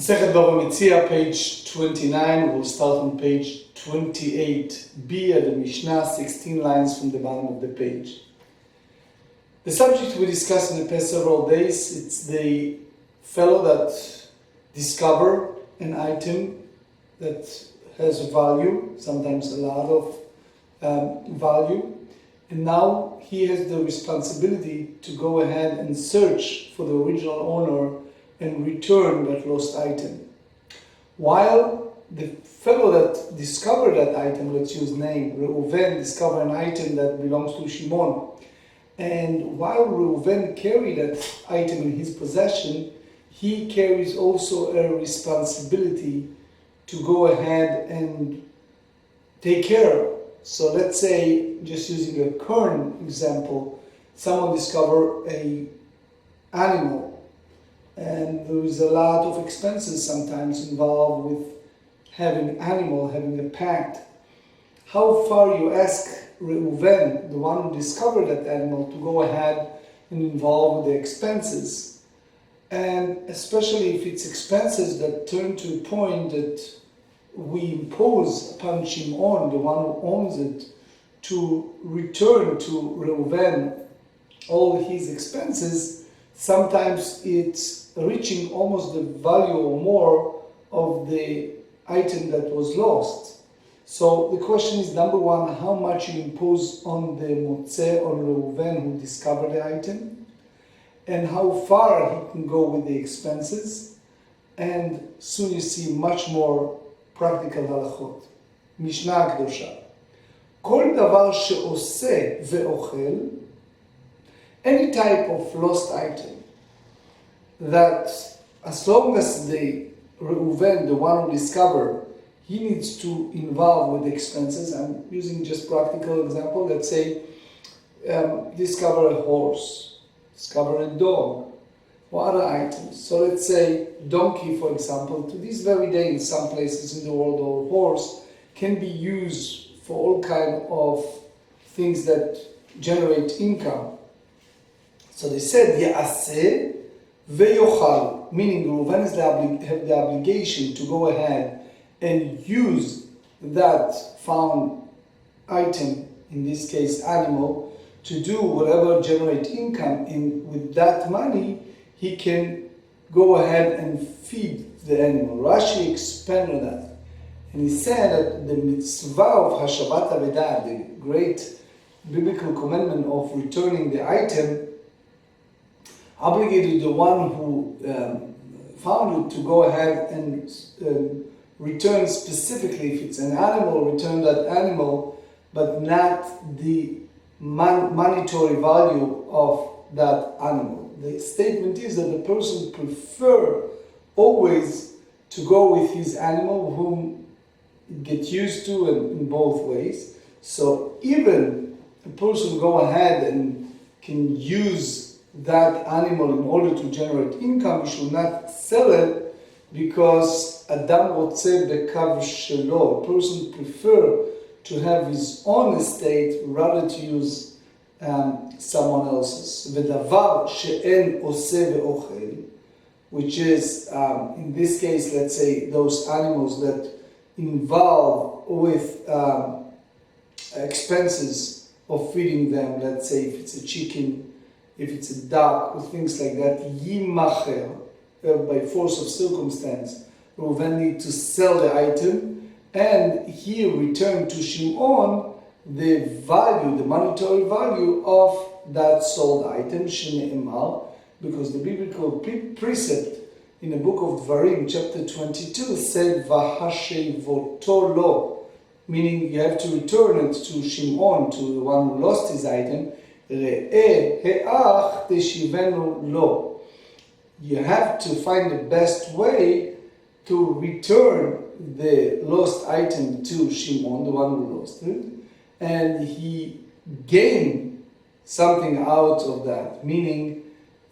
Mesechet Bava Metzia, page 29. We'll start on page 28b at the Mishnah, 16 lines from the bottom of the page. The subject we discussed in the past several days, it's the fellow that discovered an item that has value, sometimes a lot of value, and now he has the responsibility to go ahead and search for the original owner and return that lost item. While the fellow that discovered that item, let's use name, Reuven, discovered an item that belongs to Shimon, and while Reuven carried that item in his possession, he carries also a responsibility to go ahead and take care. So let's say, just using a current example, someone discovered an animal, and there is a lot of expenses sometimes involved with having animal, having a pact. How far you ask Reuven, the one who discovered that animal, to go ahead and involve with the expenses, and especially if it's expenses that turn to a point that we impose upon Shimon, the one who owns it, to return to Reuven all his expenses. Sometimes it's reaching almost the value or more of the item that was lost. So the question is, number one, how much you impose on the Motze, on Reuven who discovered the item, and how far he can go with the expenses, and soon you see much more practical halachot. Mishnah הקדושה. כל דבר שעושה ואוכל, any type of lost item, that as long as the Reuven, the one who discovered, he needs to involve with the expenses. I'm using just practical example. Let's say discover a horse, discover a dog, or other items. So let's say donkey, for example. To this very day, in some places in the world, or horse can be used for all kind of things that generate income. So they said יעשה ויאכל, meaning Reuven have the obligation to go ahead and use that found item, in this case animal, to do whatever generate income. And with that money, he can go ahead and feed the animal. Rashi expanded that, and he said that the mitzvah of Hashavat Avedah, the great biblical commandment of returning the item, obligated the one who found it to go ahead and return specifically, if it's an animal, return that animal, but not the monetary value of that animal. The statement is that the person prefer always to go with his animal whom it gets used to in both ways. So even a person go ahead and can use that animal in order to generate income, he should not sell it, because Adam רוצה בקו שלו. A person prefer to have his own estate rather to use someone else's. ודבר שאין עושה ואוכל, which is, in this case, let's say, those animals that involve with expenses of feeding them, let's say if it's a chicken, if it's a duck, or things like that, yimacher, by force of circumstance, Reuven need to sell the item, and he returned to Shimon the value, the monetary value of that sold item, shene'emar, because the biblical precept in the book of Dvarim, chapter 22, said vahashevoto lo, meaning you have to return it to Shimon, to the one who lost his item. You have to find the best way to return the lost item to Shimon, the one who lost it, and he gained something out of that, meaning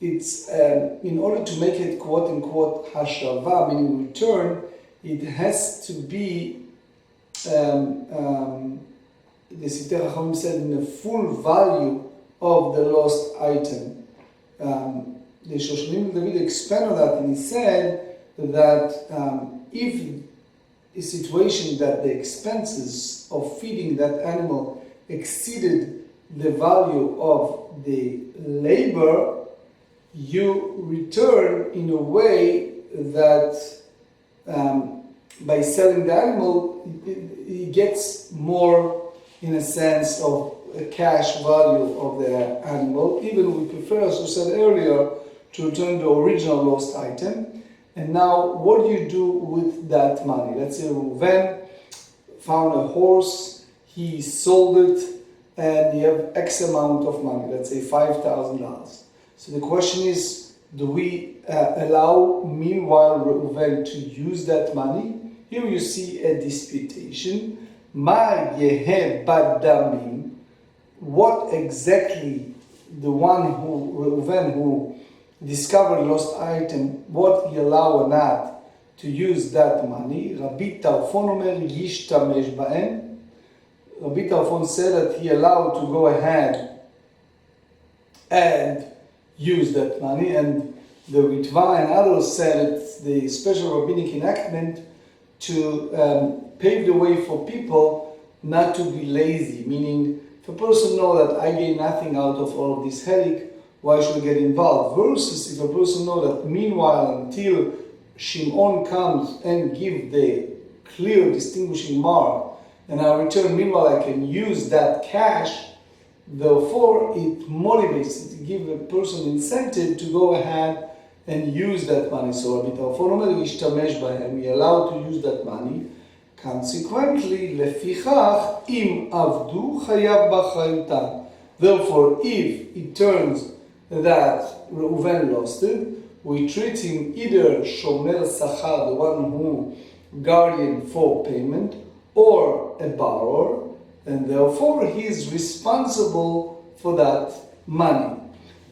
it's in order to make it quote unquote hashava, meaning return, it has to be the Sitei Chachamim said in the full value of the lost item. The Shoshanim David expanded on that, and he said that if a situation that the expenses of feeding that animal exceeded the value of the labor, you return in a way that by selling the animal, it gets more, in a sense, of a cash value of the animal. Even we prefer, as I said earlier, to return the original lost item. And now, what do you do with that money? Let's say Reuven found a horse, he sold it, and you have X amount of money, let's say $5,000. So the question is, do we allow, meanwhile, Reuven to use that money? Here you see a disputation. Ma yehe badamim. What exactly the one who, Reuven, who discovered lost item, what he allow or not to use that money? Rabbi Tarfon omer yishtamesh ba'em. Rabbi Tarfon said that he allowed to go ahead and use that money, and the Ritva and others said it's the special rabbinic enactment to pave the way for people not to be lazy, meaning if a person knows that I gain nothing out of all of this headache, why should I get involved? Versus if a person knows that meanwhile, until Shimon comes and give the clear distinguishing mark, and I return, meanwhile I can use that cash, therefore it motivates, it gives a person incentive to go ahead and use that money. So Rabbi Tarfon omer yishtamesh b'hem, he allowed to use that money. Consequently, lefichach im avdu chayav b'chayutan. Therefore, if it turns that Reuven lost it, we treat him either shomer sachar, the one who guardian for payment, or a borrower, and therefore he is responsible for that money.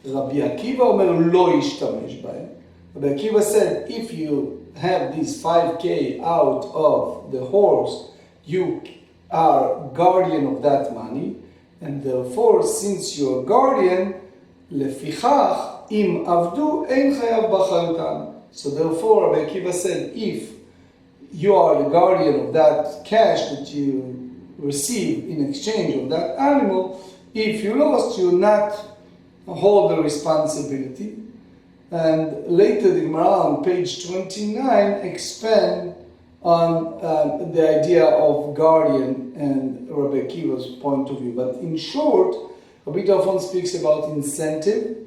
Rabbi Akiva omer lo yishtamesh b'hem. Rabbi Akiva said, if you have these 5K out of the horse, you are guardian of that money, and therefore, since you are guardian, lefichach im avdu ein chayav b'chayutan. So therefore, Rabbi Akiva said, if you are the guardian of that cash that you receive in exchange of that animal, if you lost, you will not hold the responsibility. And later the Gemara on page 29 expand on the idea of guardian and Rabbi Akiva's point of view. But in short, Rabbi Tarfon speaks about incentive,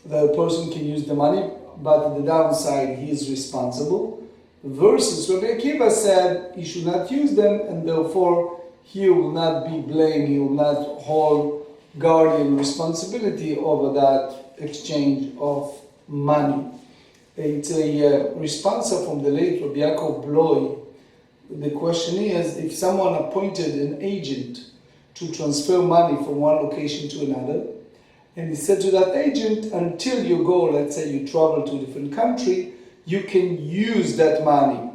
that a person can use the money, but at the downside he is responsible. Versus Rabbi Akiva said he should not use them, and therefore he will not be blamed, he will not hold guardian responsibility over that exchange of money. It's a response from the late Rabbi Yaakov Bloy. The question is, if someone appointed an agent to transfer money from one location to another, and he said to that agent, until you go, let's say you travel to a different country, you can use that money.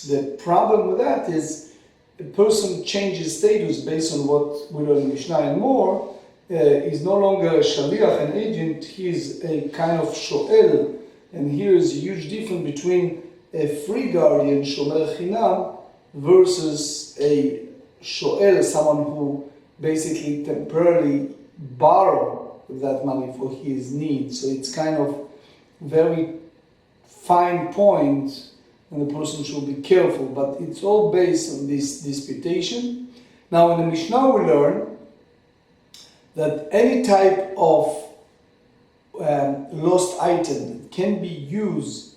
The problem with that is a person changes status based on what we learn in Mishnah and more. Is no longer a shaliach, an agent, he is a kind of shoel. And here is a huge difference between a free guardian, shomer chinam, versus a shoel, someone who basically temporarily borrow that money for his needs. So it's kind of very fine point, and the person should be careful. But it's all based on this disputation. Now in the Mishnah we learn that any type of lost item that can be used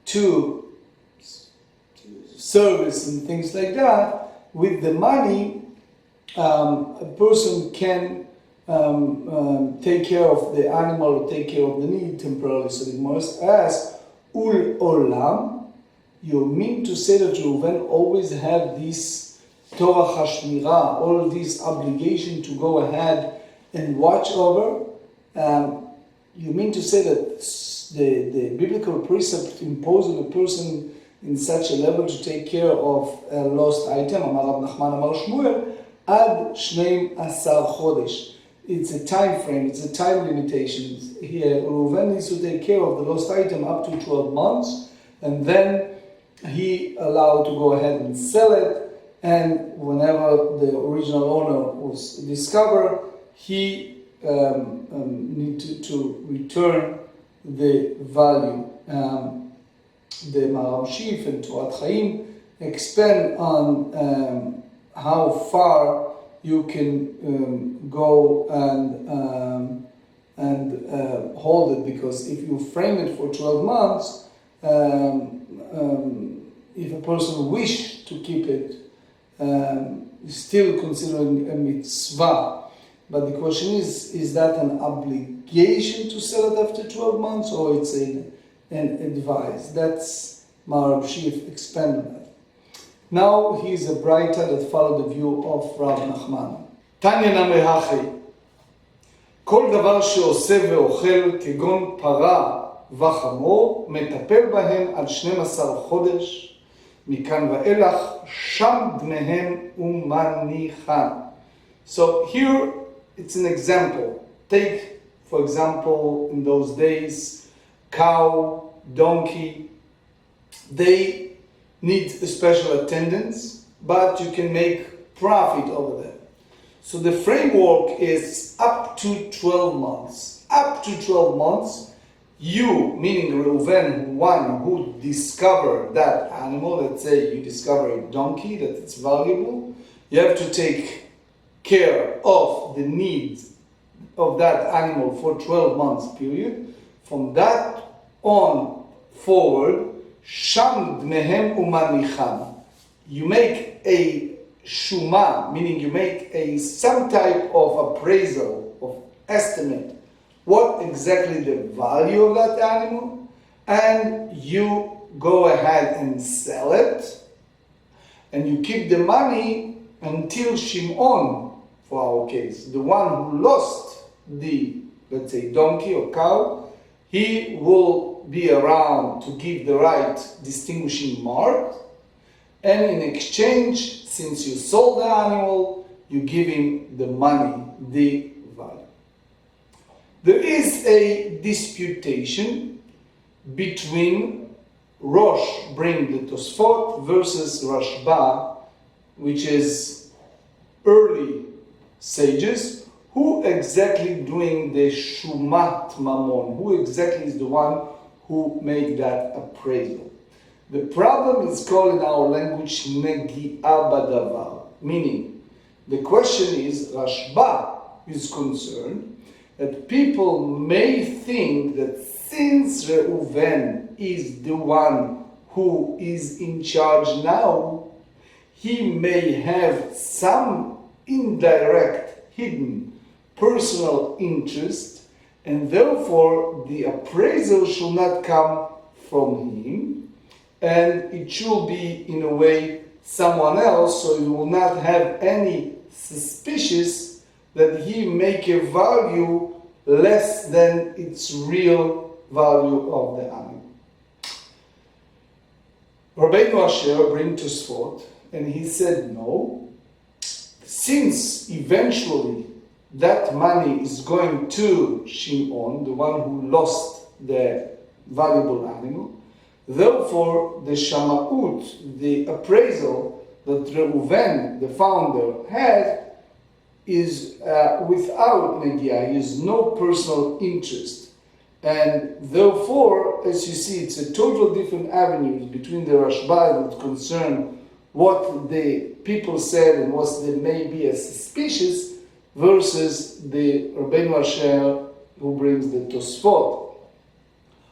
to service and things like that, with the money, a person can take care of the animal or take care of the need temporarily. So the Gemara asks, Ul Olam, you mean to say that Reuven always have this Torah Hashmirah, all this obligation to go ahead and watch over? You mean to say that the biblical precept imposes on a person in such a level to take care of a lost item? Amar Rab Nachman Amar Shmuel, Ad 12 Chodesh. It's a time frame, it's a time limitation. Here, Reuven needs to take care of the lost item up to 12 months, and then he allowed to go ahead and sell it, and whenever the original owner was discovered, he needed to return the value. The Maharam Shif and Torah Chaim expand on how far you can go and hold it, because if you frame it for 12 months, if a person wishes to keep it, still considering a mitzvah. But the question is that an obligation to sell it after 12 months, or it's an advice? That's Maharam Shif expand on that. Now he's a writer that followed the view of Rav Nachman. Tanya Namehachi. כל דבר שעושה ואוכל כגון פרה וחמור מטפל בהם עד 12 חודש מכאן ואילך שם דמיהם ומניחם. So here it's an example. Take, for example, in those days, cow, donkey, they need a special attendance, but you can make profit over them. So the framework is up to 12 months. Up to 12 months, you, meaning Reuven, one who discovered that animal, let's say you discover a donkey that it's valuable, you have to take care of the needs of that animal for 12 months period. From that on forward, Sham Dmehem Umanicham. You make a shuma, meaning you make some type of appraisal, of estimate, what exactly the value of that animal, and you go ahead and sell it, and you keep the money until Shimon, for our case, the one who lost the, let's say, donkey or cow, he will be around to give the right distinguishing mark, and in exchange, since you sold the animal, you give him the money, the value. There is a disputation between Rosh, bring the Tosfot, versus Rashba, which is early sages. Who exactly doing the Shumat Mamon? Who exactly is the one who made that appraisal? The problem is called in our language Negi'a Badavar, meaning the question is, Rashba is concerned that people may think that since Reuven is the one who is in charge now, he may have some indirect, hidden, personal interest, and therefore the appraisal should not come from him, and it should be, in a way, someone else, so you will not have any suspicious that he make a value less than its real value of the animal. Rabbi Moshe bring to sport, and he said no, since eventually that money is going to Shimon, the one who lost the valuable animal, therefore the Shama'ut, the appraisal that Reuven, the founder, had is without Negiah. He has no personal interest. And therefore, as you see, it's a total different avenues between the Rashba that concern what the people said and what they may be as suspicious versus the Rabbeinu Asher who brings the Tosfot.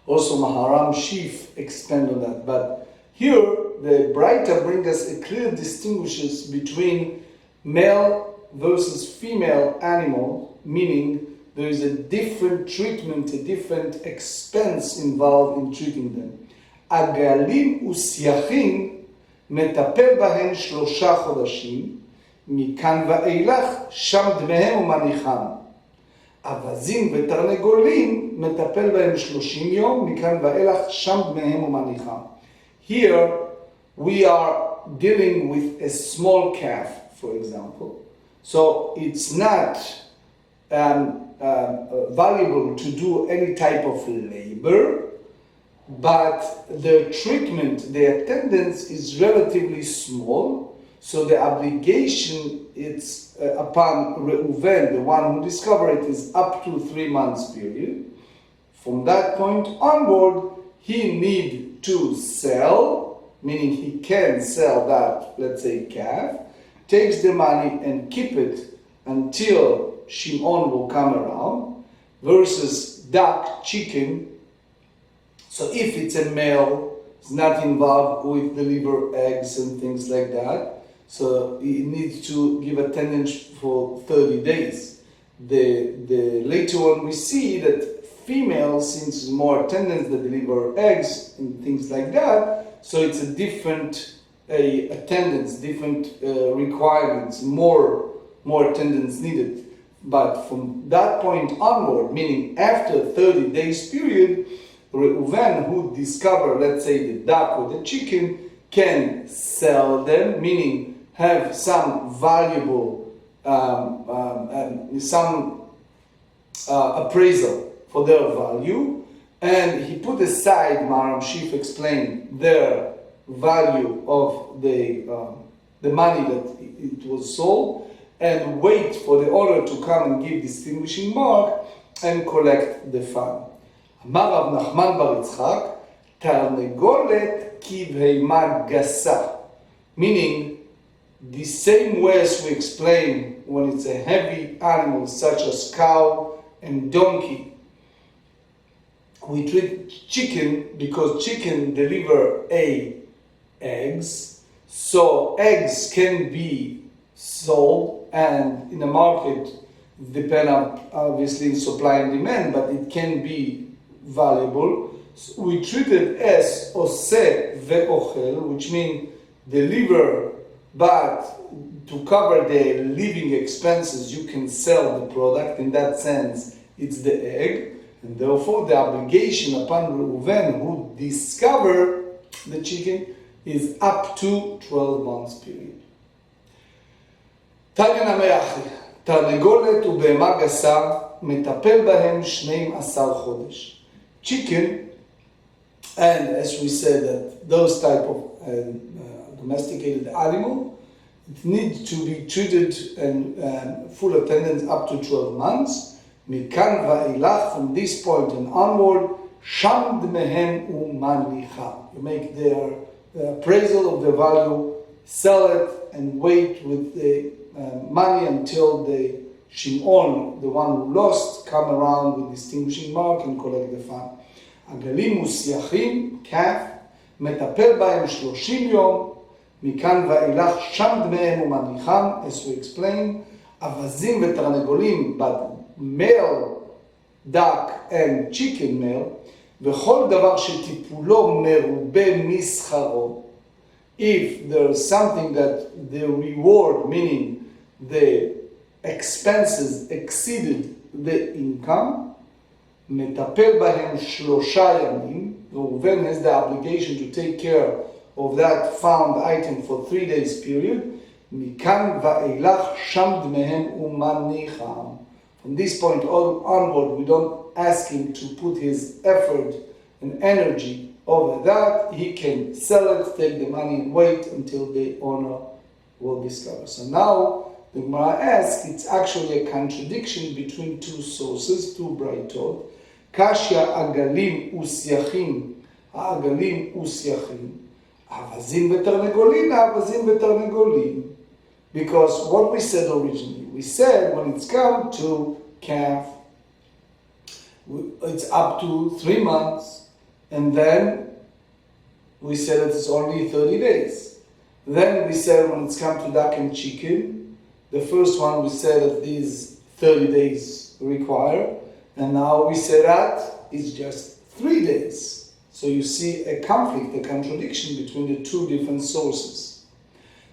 Also Maharam Shif expand on that. But here, the Braita brings us a clear distinguishes between male versus female animal, meaning there is a different treatment, a different expense involved in treating them. Agalim usyachim מטפל בהן 3 חודשים, מכאן ואילך שם דמיהם ומניחם. אווזים ותרנגולים מטפל בהם 30 יום, מכאן ואילך שם דמיהם ומניחם. Here we are dealing with a small calf, for example. So it's not valuable to do any type of labor. but the treatment, the attendance is relatively small, so the obligation it's upon Reuven, the one who discovered it, is up to 3 months period. From that point onward, he need to sell, meaning he can sell that, let's say, calf, takes the money and keep it until Shimon will come around, versus duck, chicken. So if it's a male, it's not involved with deliver eggs and things like that. So he needs to give attendance for 30 days. The later on we see that females, since more attendance that deliver eggs and things like that, so it's a different attendance, different requirements, more attendance needed. But from that point onward, meaning after 30 days period, Reuven, who discover, let's say, the duck or the chicken, can sell them, meaning have some valuable, some appraisal for their value, and he put aside, Maram Shif explained, their value of the money that it was sold, and wait for the owner to come and give distinguishing mark and collect the fund. אמר רב נחמן בר יצחק, תרנגולת כבהמה גסה, meaning the same way as we explain when it's a heavy animal such as cow and donkey. We treat chicken because chicken deliver eggs, so eggs can be sold, and in the market depend on obviously supply and demand, but it can be valuable. So we treat it as oseh ve'ochel, which means deliver, but to cover the living expenses you can sell the product. In that sense it's the egg, and therefore the obligation upon Reuven, who discover the chicken, is up to 12 months period. תניא נמי אחי, תרנגולת ובהמה גסה מטפל בהם 12 חודש. Chicken, and as we said that those type of domesticated animal, it needs to be treated and full attendance up to 12 months. מכאן ואילך, from this point and onward, שם דמיהם ומניחה. You make their appraisal of the value, sell it, and wait with the money until the Shimon, the one who lost, come around with distinguishing mark and collect the fund. עגלים וסייחים, calf, מטפל בהם 30 יום, מכאן ואילך שם דמיהם ומניחם, as we explained. אווזים ותרנגולים, but male, duck and chicken male, וכל דבר שטיפולו מרובה מסחרו, if there is something that the reward, meaning the expenses exceeded the income, מטפל בהם 3 ימים, Reuven has the obligation to take care of that found item for 3 days period, מכאן ואילך שם דמיהם ומניחם. From this point onward, we don't ask him to put his effort and energy over that. He can sell it, take the money, and wait until the owner will discover. So now the Gemara asks, it's actually a contradiction between two sources, two braytot. Kasher agalim usyachim, agalim usyachim, avazim v'ternegolin, avazim v'ternegolin. Because what we said originally, we said when it's come to calf, it's up to 3 months, and then we said it's only 30 days. Then we said when it's come to duck and chicken, the first one we said that these 30 days require, and now we say that it's just 3 days. So you see a conflict, a contradiction between the two different sources.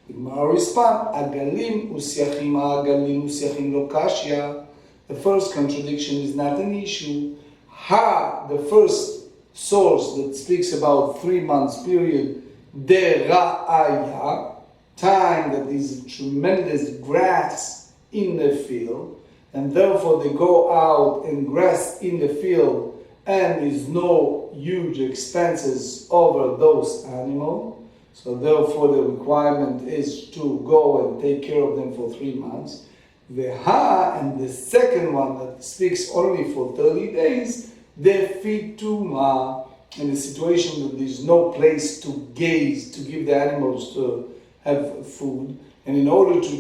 The Gemara responds, agalim usyachim, agalim usyachim lo kashya. The first contradiction is not an issue. The first source that speaks about 3 months period, de ra'aya, time that is tremendous grass in the field, and therefore they go out and grass in the field, and is no huge expenses over those animals. So therefore the requirement is to go and take care of them for 3 months. And the second one that speaks only for 30 days, the fituma, in a situation that there's no place to gaze, to give the animals to have food. And in order to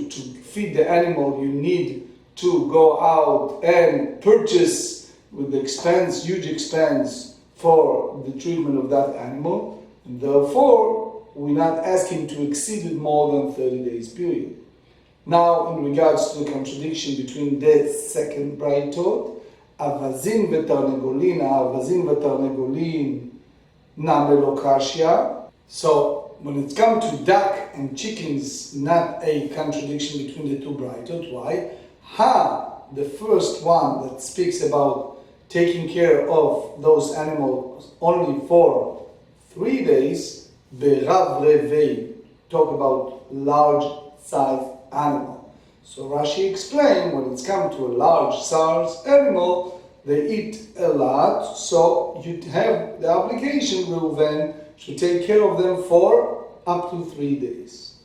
feed the animal, you need to go out and purchase with the expense, huge expense for the treatment of that animal. And therefore, we're not asking to exceed it more than 30 days period. Now, in regards to the contradiction between the second brightot, avazin v'tarnegolin, avazin v'tarnegolin name lo kashya. So, when it comes to duck and chickens, not a contradiction between the two brightot. Why? The first one that speaks about taking care of those animals only for 3 days, berav revei, talk about large-sized animal. So Rashi explained, when it's come to a large-sized animal, they eat a lot, so you have the obligation, Reuven, to take care of them for up to 3 days.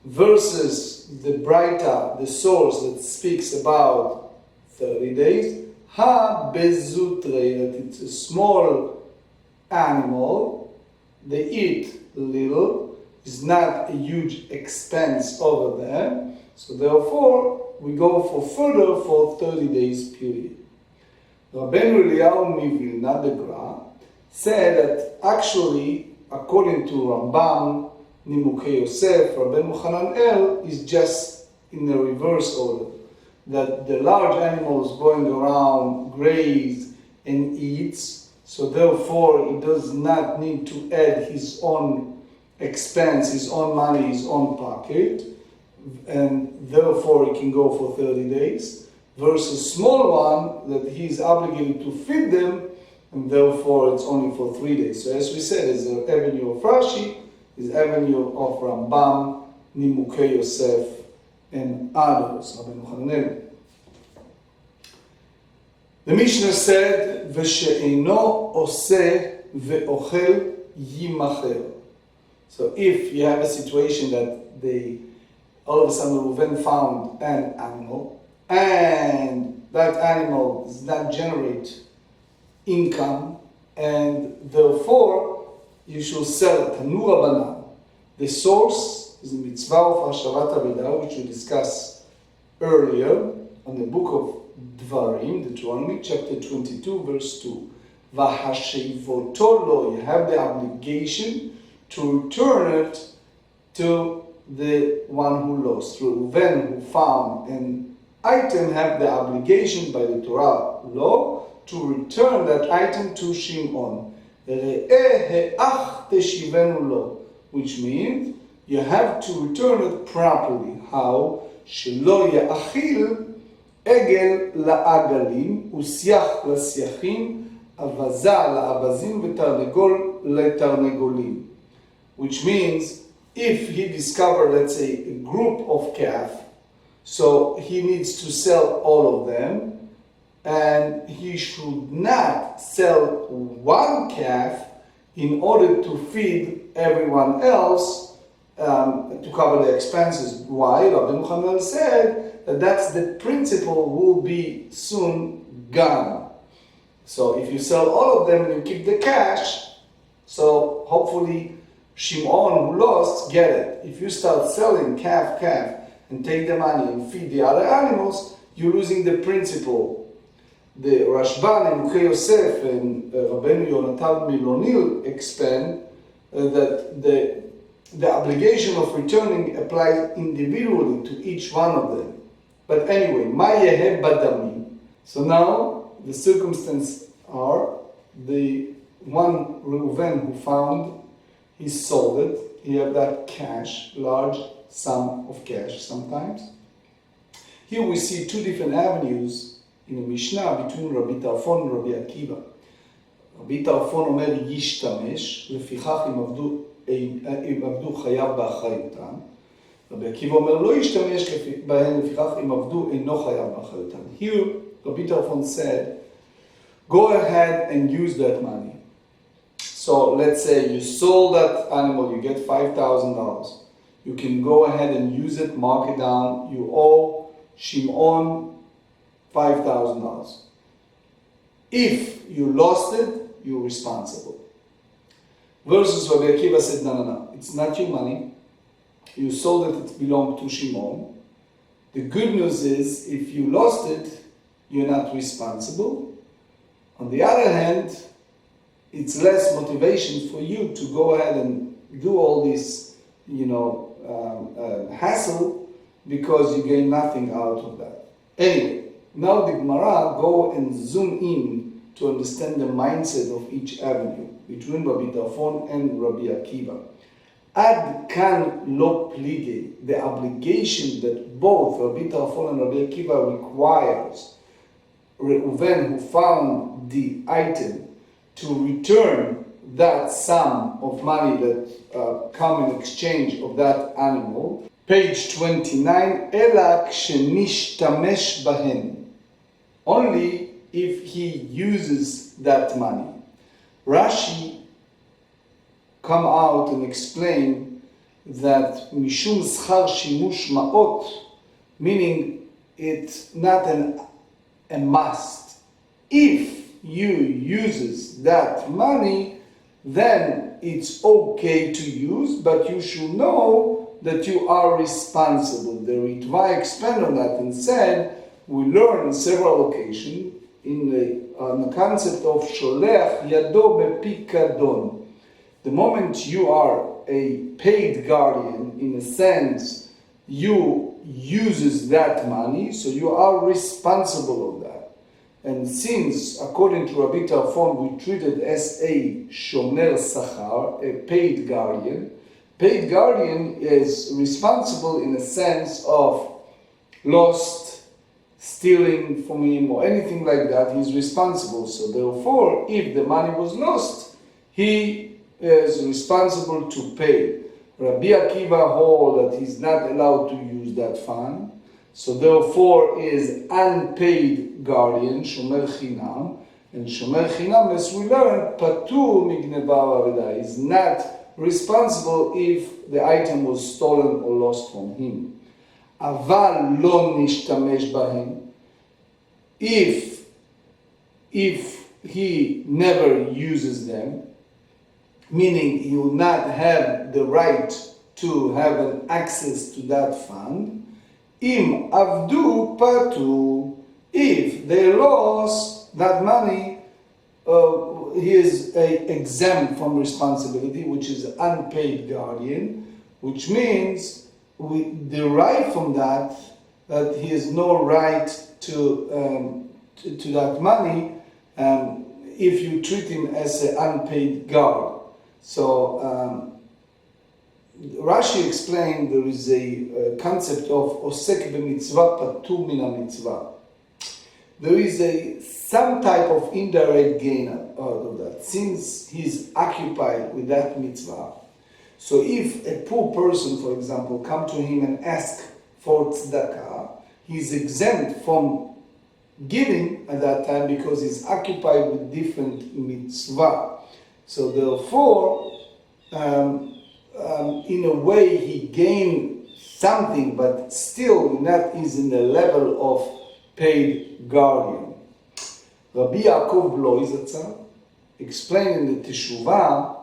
Versus the Braita, the source that speaks about 30 days, bezutre, that it's a small animal, they eat little, is not a huge expense over them, so therefore we go for further for 30 days period. Rabbeinu Eliyahu Mivilna, the Gra, said that actually, according to Rambam, Nimukei Yosef, Rabbeinu Hananel is just in the reverse order. That the large animals going around graze and eats, so therefore he does not need to add his own expense, his own money, his own pocket, and therefore he can go for 30 days, versus small one that he is obligated to feed them, and therefore it's only for 3 days. So as we said, is the avenue of Rashi, is avenue of Rambam, Nimukei Yosef, and others, Rabbeinu Hananel. The Mishnah said, "V'she'eno oseh ve'ochel yimacher." So if you have a situation that all of a sudden Reuven found an animal, and that animal does not generate income, and therefore you should sell it. Tanu Rabbanan. The source is the mitzvah of Hashavat Avidah, which we discussed earlier on the book of Dvarim, Deuteronomy, chapter 22, verse 2. V'hashevoto lo, you have the obligation to return it to the one who lost. Reuven, who found an item, have the obligation by the Torah law to return that item to Shimon. Which means you have to return it properly. How? Shelo ya'achil egel la'agalim, usyach la'syachim, avaza la'avazim, v'tarnegol le'tarnegolim. Which means, if he discovered, let's say, a group of calf, so he needs to sell all of them, and he should not sell one calf in order to feed everyone else, to cover the expenses. Why? Rabbi Muhammad said that that's the principle will be soon gone. So if you sell all of them and you keep the cash, so hopefully Shimon, who lost, get it. If you start selling calf, and take the money and feed the other animals, you're losing the principle. The Rashban and Nimukei Yosef and Rabbeinu Yonatan Milonil explain that the obligation of returning applies individually to each one of them. But anyway, Ma Yehe Badami. So now the circumstances are the one Reuven who found, he sold it, he had that cash, large sum of cash sometimes. Here we see two different avenues in the Mishnah between Rabbi Tarfon and Rabbi Akiva. Rabbi Tarfon אומר ישתמש, לפיכך אם עבדו חייב באחריותם. רבי עקיבא אומר לא ישתמש בהן, לפיכך אם עבדו אינו חייב באחריותם. Here Rabbi Tarfon said go ahead and use that money. So let's say you sold that animal, you get $5,000. You can go ahead and use it, mark it down. You owe Shimon $5,000. If you lost it, you're responsible. Versus Rabbi Akiva said, no, it's not your money. You sold it, it belonged to Shimon. The good news is, if you lost it, you're not responsible. On the other hand, it's less motivation for you to go ahead and do all this, hassle, because you gain nothing out of that. Anyway, now the Gemara go and zoom in to understand the mindset of each avenue between Rabbi Tarfon and Rabbi Akiva. Ad kan lo plige, the obligation that both Rabbi Tarfon and Rabbi Akiva requires Reuven, who found the item, to return that sum of money that come in exchange of that animal. Page 29, Ela kshenishtamesh bahen, only if he uses that money. Rashi come out and explain that mishum schar shimush ma'ot, meaning it's not a must. If you uses that money, then it's okay to use, but you should know that you are responsible. The Ritva expanded on that and said, we learn on several occasions in the concept of sholech yado bepikadon. The moment you are a paid guardian, in a sense, you uses that money, so you are responsible of that. And since, according to Rabbi Tarfon, we treat it as a shomer sachar, a paid guardian is responsible in a sense of lost, stealing from him, or anything like that. He's responsible. So therefore, if the money was lost, he is responsible to pay. Rabbi Akiva holds that he's not allowed to use that fund. So therefore is unpaid guardian, shomer chinam, and shomer chinam, as we learned, patur migneva v'aveda, is not responsible if the item was stolen or lost from him. Aval lo nishtamesh bahem, if he never uses them, meaning he will not have the right to have an access to that fund. Im avdu patu, if they lost that money, he is exempt from responsibility, which is unpaid guardian, which means we derive from that he has no right to that money if you treat him as an unpaid guard. So Rashi explained there is a concept of osek b'mitzvah patur min ha-mitzvah. There is some type of indirect gain out of that, since he's occupied with that mitzvah. So if a poor person, for example, come to him and ask for tzedakah, he's exempt from giving at that time because he's occupied with different mitzvah. So therefore, in a way, he gained something, but still not is in the level of paid guardian. Rabbi Yaakov Bloizatza explained in the Teshuvah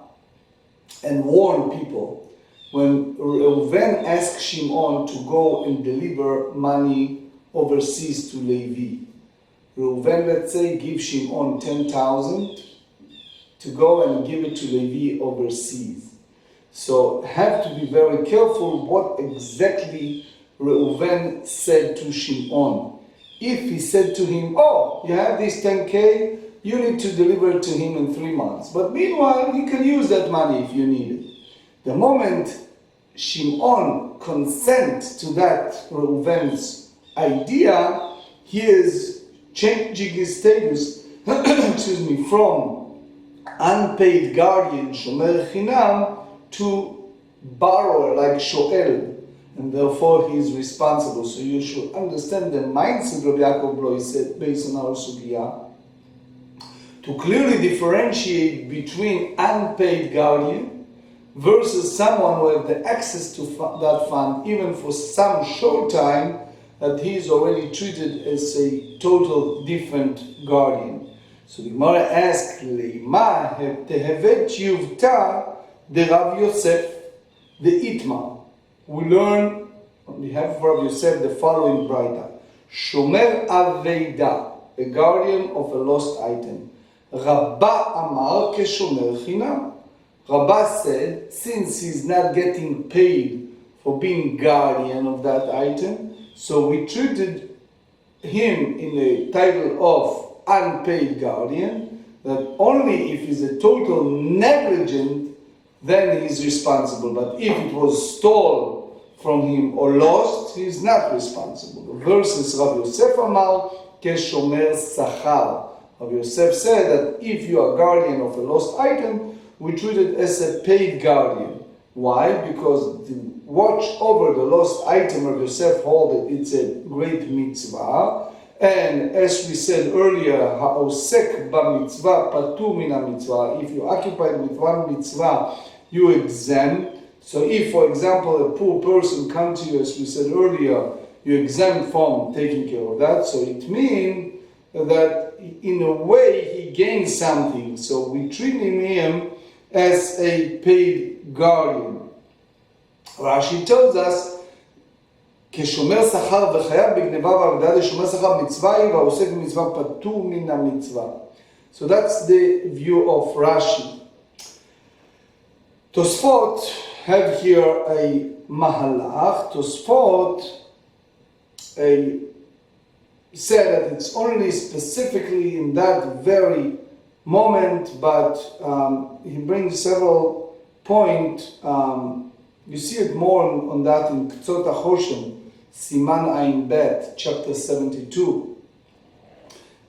and warned people when Reuven asked Shimon to go and deliver money overseas to Levi. Reuven, let's say, give Shimon 10,000 to go and give it to Levi overseas. So have to be very careful what exactly Reuven said to Shimon. If he said to him, oh, you have this 10K, you need to deliver it to him in 3 months. But meanwhile, you can use that money if you need it. The moment Shimon consent to that Reuven's idea, he is changing his status from unpaid guardian, shomer chinam, to borrower, like shoel, and therefore he is responsible. So you should understand the mindset Rabbi Yaakov Blois said based on our sugya. to clearly differentiate between unpaid guardian versus someone who have the access to that fund even for some short time, that he is already treated as a total different guardian. So the Gemara asks, Leima tehevet yuvta de Rav Yosef the Itmar. We learn on behalf of Rav Yosef the following braita: Shomer Aveida, a guardian of a lost item. Rabba Amar keshomer chinam. Rabba said, since he's not getting paid for being guardian of that item, so we treated him in the title of unpaid guardian, that only if he's a total negligent, then he's responsible. But if it was stolen from him or lost, he's not responsible. Versus Rabbi Yosef Amar keshomer sachar. Rabbi Yosef said that if you are guardian of a lost item, we treat it as a paid guardian. Why? Because the watch over the lost item, Rabbi Yosef hold that it's a great mitzvah. And as we said earlier, ha'osek b'mitzvah patur min ha'mitzvah. If you're occupied with one mitzvah, you exempt. So if, for example, a poor person comes to you, as we said earlier, you exempt from taking care of that. So it means that in a way he gains something. So we treat him as a paid guardian. Rashi tells us, כשומר שכר וחייב בגנבה ועבדה לשומר שכר מצווה היא והעוסק במצווה פטור מן המצווה. So that's the view of Rashi. Tosfot have here a mahalach. Tosfot said that it's only specifically in that very moment, but he brings several points. You see it more on that in Ktsot HaChoshen, Siman Ayin Bet, chapter 72.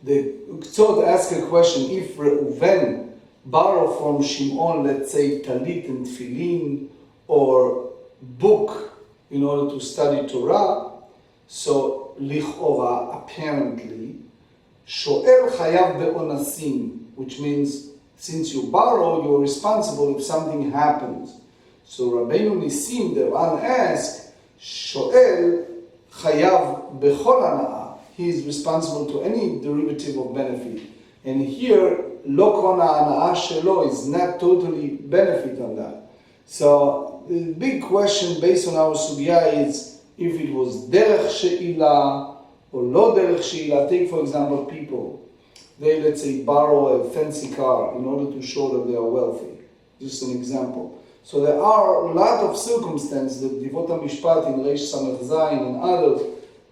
The Ktsot asks a question: if Reuven borrow from Shimon, let's say talit and tefillin or book in order to study Torah, so lichora, apparently, shoel chayav be'onasim, which means since you borrow, you're responsible if something happens. So Rabbeinu Nisim, the one asked, shoel chayav bechol hana'ah, he is responsible to any derivative of benefit. And here, lo kol hana'ah shelo is not totally benefit on that. So the big question based on our sugya is if it was derech she'ilah or lo derech she'ilah. Take for example people, they let's say borrow a fancy car in order to show that they are wealthy. Just an example. So there are a lot of circumstances that Divot HaMishpat in Reish Samech Zayin and others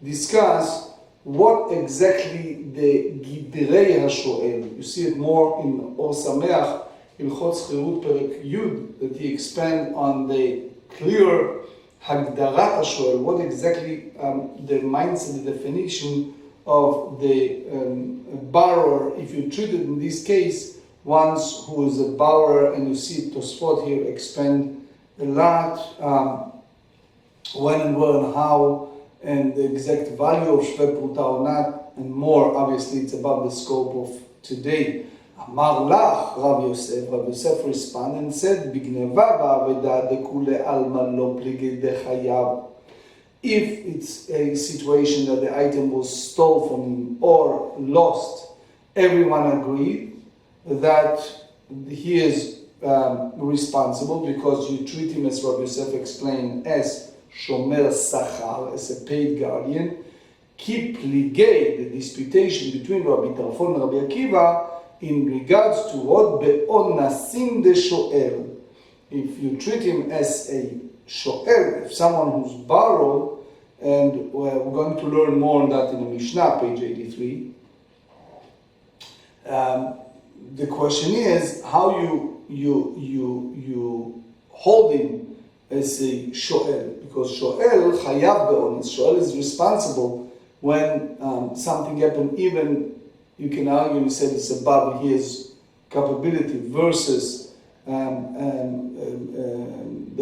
discuss what exactly the Gidrei HaShoel. You see it more in Or Sameach, Ilchot Schirut Perek Yud, that he expand on the clear Hagdarat HaShoel, what exactly the mindset, the definition of the borrower, if you treat it in this case, ones who is a borrower, and you see Tosfot here expand a lot, when and where and how, and the exact value of Shveh Pruta or not, and more. Obviously, it's above the scope of today. Amar lach Rav Yosef responded and said, Bigneva ba'aveda dekule alma lo plige dechayav. If it's a situation that the item was stolen from him or lost, everyone agreed that he is responsible because you treat him, as Rabbi Yosef explained, as shomer sachar, as a paid guardian. Keep ligay, the disputation between Rabbi Tarfon and Rabbi Akiva in regards to what be'onasim de shoel. If you treat him as a shoel, if someone who's borrowed, and we're going to learn more on that in the Mishnah, page 83. The question is how you hold him as a shoel, because shoel chayav be'onis. Shoel is responsible when something happened. Even you can argue and say it's above his capability versus the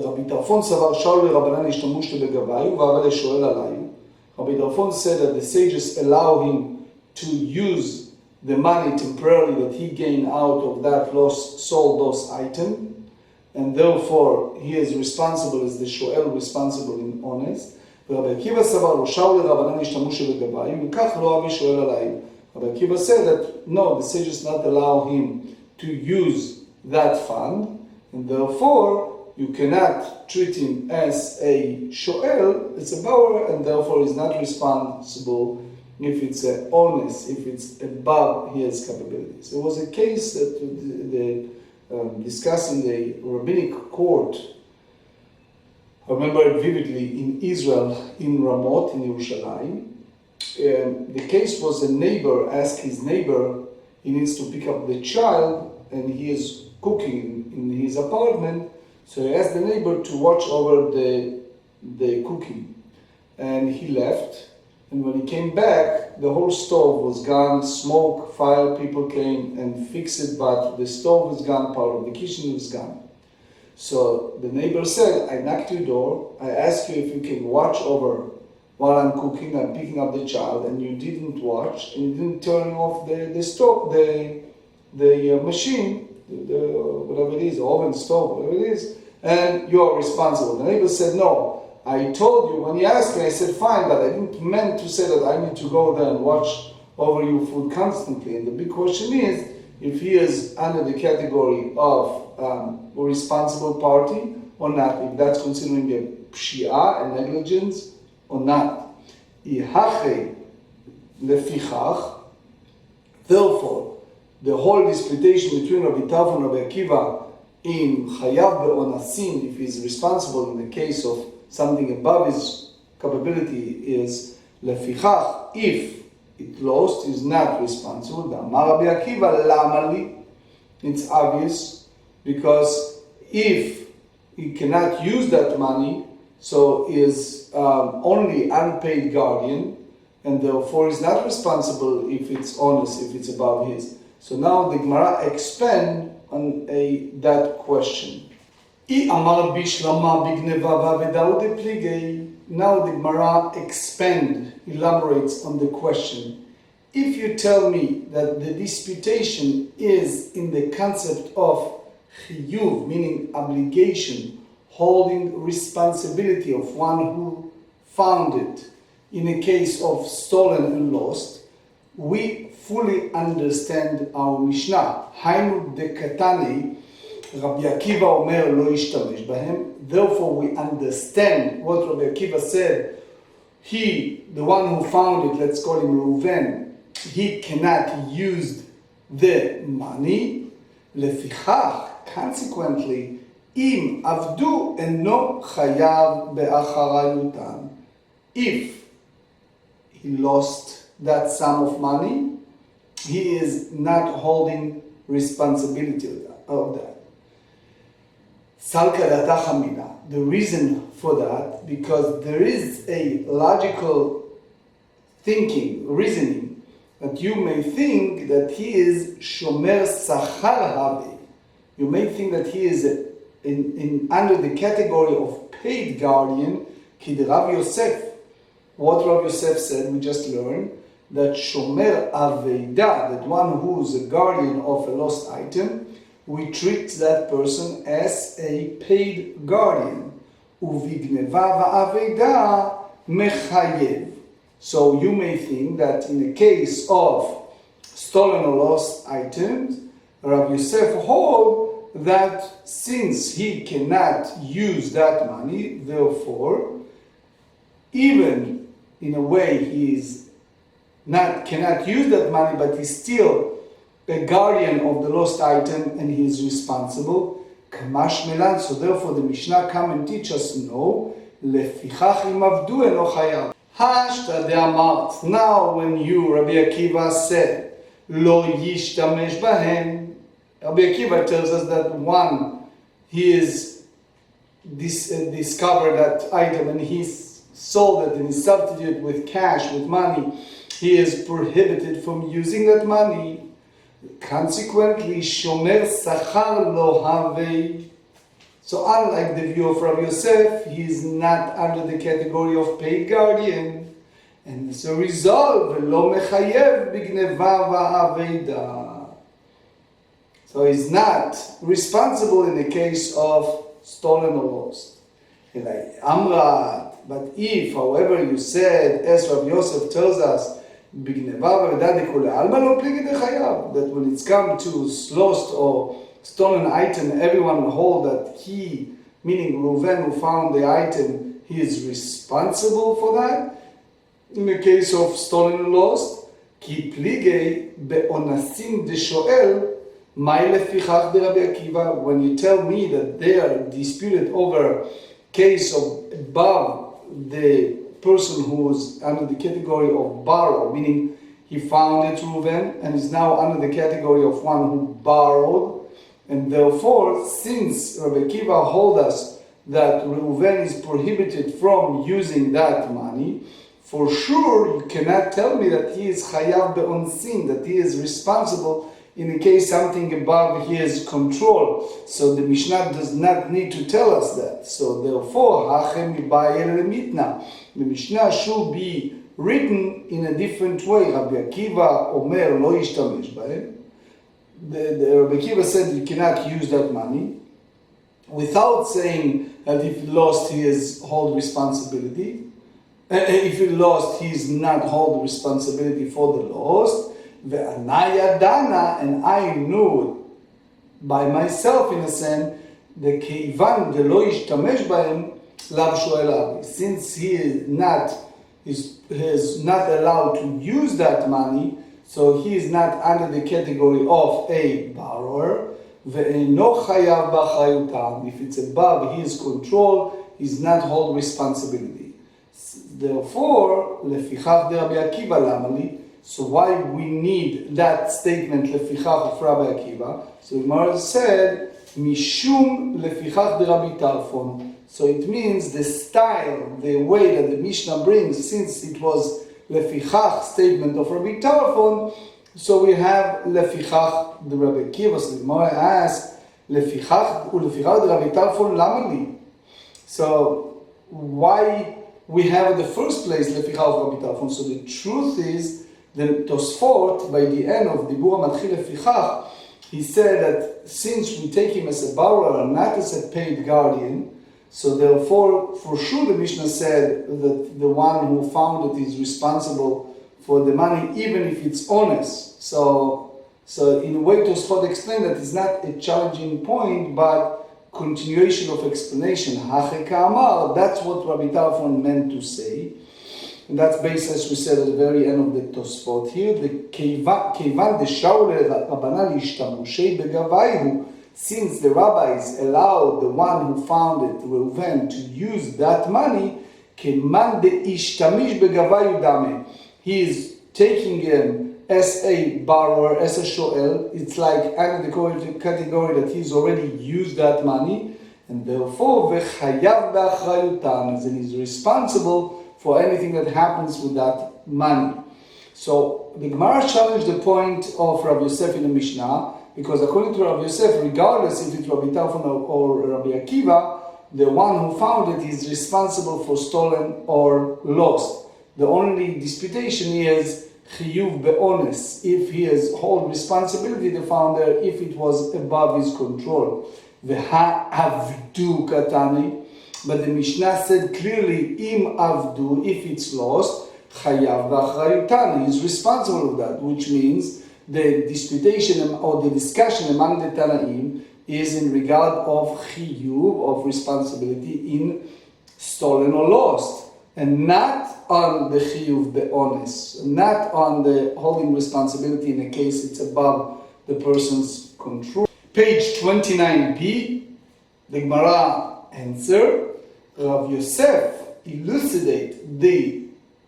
Rabbi Tarfon savar shaul Rabbanan ishtamush legavayu v'aval shoel alayu. Rabbi Tarfon said that the sages allow him to use the money temporarily that he gained out of that sold lost item, and therefore he is responsible, is the shoel responsible in honest. ורבי עקיבא סבר, לא שאו לרבנן השתמשו בגביים, וכך לא אבי שואל עליהם. Rabbi Akiva said that no, the sages not allow him to use that fund, and therefore you cannot treat him as a shoel, it's a borrower, and therefore he's not responsible if it's honest, if it's above his capabilities. There was a case that discussed in the rabbinic court, I remember it vividly, in Israel, in Ramot, in Yerushalayim. The case was a neighbor asked his neighbor, he needs to pick up the child, and he is cooking in his apartment, so he asked the neighbor to watch over the cooking. And he left, and when he came back, the whole stove was gone, smoke, fire, people came and fixed it, but the stove was gone, part of the kitchen was gone. So the neighbor said, I knocked your door, I asked you if you can watch over while I'm cooking, I'm picking up the child, and you didn't watch, and you didn't turn off the stove, the machine, whatever it is, oven, stove, whatever it is, and you are responsible. The neighbor said, no, I told you, when you asked me, I said, fine, but I didn't meant to say that I need to go there and watch over your food constantly. And the big question is, if he is under the category of a responsible party or not, if that's considering a pshia, a negligence, or not. Therefore, the whole disputation between Rabbi Taf and Rabbi Akiva in Chayav be'onasin, if he's responsible in the case of something above his capability, is lefichach, if it lost, is not responsible. Amar Rabbi Akiva, lama li? It's obvious, because if he cannot use that money, so is only unpaid guardian, and therefore is not responsible if it's honest, if it's above his. So now the Gemara expand on that question. Now the Gemara elaborates on the question. If you tell me that the disputation is in the concept of chiyuv, meaning obligation, holding responsibility of one who found it in a case of stolen and lost, we fully understand our Mishnah. Hainu dekatani, Rabbi Akiva omer lo yishtamesh bahem. Therefore we understand what Rabbi Akiva said. He, the one who found it, let's call him Reuven, he cannot use the money. Lefichach, consequently, im avdu eno chayav be'acharayutan. If he lost that sum of money, he is not holding responsibility of that. Salka datach hamina. The reason for that, because there is a logical reasoning, that you may think that he is shomer sachar habe. You may think that he is under the category of paid guardian, kid Rav Yosef. What Rav Yosef said, we just learned, that shomer aveida, that one who is a guardian of a lost item, we treat that person as a paid guardian. Uvigneva va'aveida mechayev. So you may think that in the case of stolen or lost items, Rav Yosef hold that since he cannot use that money, therefore, even in a way he is cannot use that money, but he's still a guardian of the lost item and he is responsible. Kamma shmelan. So therefore the Mishnah come and teach us, no, lefichach im avdu eno chayav. Now when you, Rabbi Akiva, said, lo yishtamesh bahem, Rabbi Akiva tells us that one, he is discovered that item and he sold it and he substituted with cash, with money, he is prohibited from using that money. Consequently, shomer sachar lo havei. So unlike the view of Rabbi Yosef, he is not under the category of paid guardian. And as a result, ולא מחייב בגנבה ואבדה. So he's not responsible in the case of stolen or lost. Like Amrat, but if, however, you said, as Rabbi Yosef tells us, that when it's come to lost or stolen item, everyone will hold that he, meaning Reuven, who found the item, he is responsible for that. In the case of stolen or lost, כי פליגי באונסים דשואל, מהי לפיכך דרבי עקיבא? When you tell me that they are disputed over case of above the person who is under the category of borrower, meaning he found it Reuven and is now under the category of one who borrowed, and therefore, since Rabbi Akiva hold us that Reuven is prohibited from using that money, for sure you cannot tell me that he is chayav be'onsin, that he is responsible in the case something above his control. So the Mishnah does not need to tell us that. So therefore, hachem mibayel lemitna. The Mishnah should be written in a different way. Rabbi Akiva omer lo yishtamesh b'hem. The Rabbi Akiva said you cannot use that money without saying that if he lost, he is hold responsibility. If he lost, he is not hold responsibility for the lost. Ve'anaya dana, and I knew by myself in a sense, the keivan de lo yishtamesh b'hem lav shoel abi. Since he is not allowed to use that money, so he is not under the category of a borrower. Ve'eno chayav b'achrayutam. If it's above his control, he's not hold responsibility. Therefore, lefichach de Rabbi Akiva lamali. So why we need that statement lefichach of Rabbi Akiva? So Gemara said mishum lefichach de Rabbi Tarfon. So it means the style, the way that the Mishnah brings, since it was lefichach statement of Rabbi Tarfon, so we have lefichach de Rabbi Akiva. So the Gemara asks lefichach ulefichach de Rabbi Tarfon lamali. So why we have in the first place lefichach of Rabbi Tarfon? So the truth is, the Tosfot, by the end of Dibur Matchil Lefichach, he said that since we take him as a borrower and not as a paid guardian, so therefore, for sure the Mishnah said that the one who found it is responsible for the money, even if it's honest. So in a way, Tosfot explained that it's not a challenging point, but continuation of explanation. Hache Kamma, that's what Rabbi Tarfon meant to say. And that's based, as we said, at the very end of the Tosfot here. The Keivan de Shaul Rabbanan Ishtamushei Begavaihu, since the rabbis allowed the one who found it, Reuven, to use that money, Keman de Ishtamish Begavaihu Dame. He is taking him as a borrower, as a shoel. It's like under the category that he's already used that money, and therefore Vechayav Be'achrayutan, and he's responsible for anything that happens with that money. So the Gemara challenged the point of Rabbi Yosef in the Mishnah, because according to Rabbi Yosef, regardless if it's Rabbi Tarfon or Rabbi Akiva, the one who found it is responsible for stolen or lost. The only disputation is chiyuv be'ones, if he has whole responsibility, the founder, if it was above his control. V'ha'avdu katani. But the Mishnah said clearly, im avdu, if it's lost, chayav v'achrayutan, he's responsible for that, which means the disputation or the discussion among the Tanaim is in regard of chiyuv, of responsibility in stolen or lost, and not on the chiyuv be'ones, not on the holding responsibility in a case it's above the person's control. Page 29b, the Gemara answer. Rav Yosef elucidate the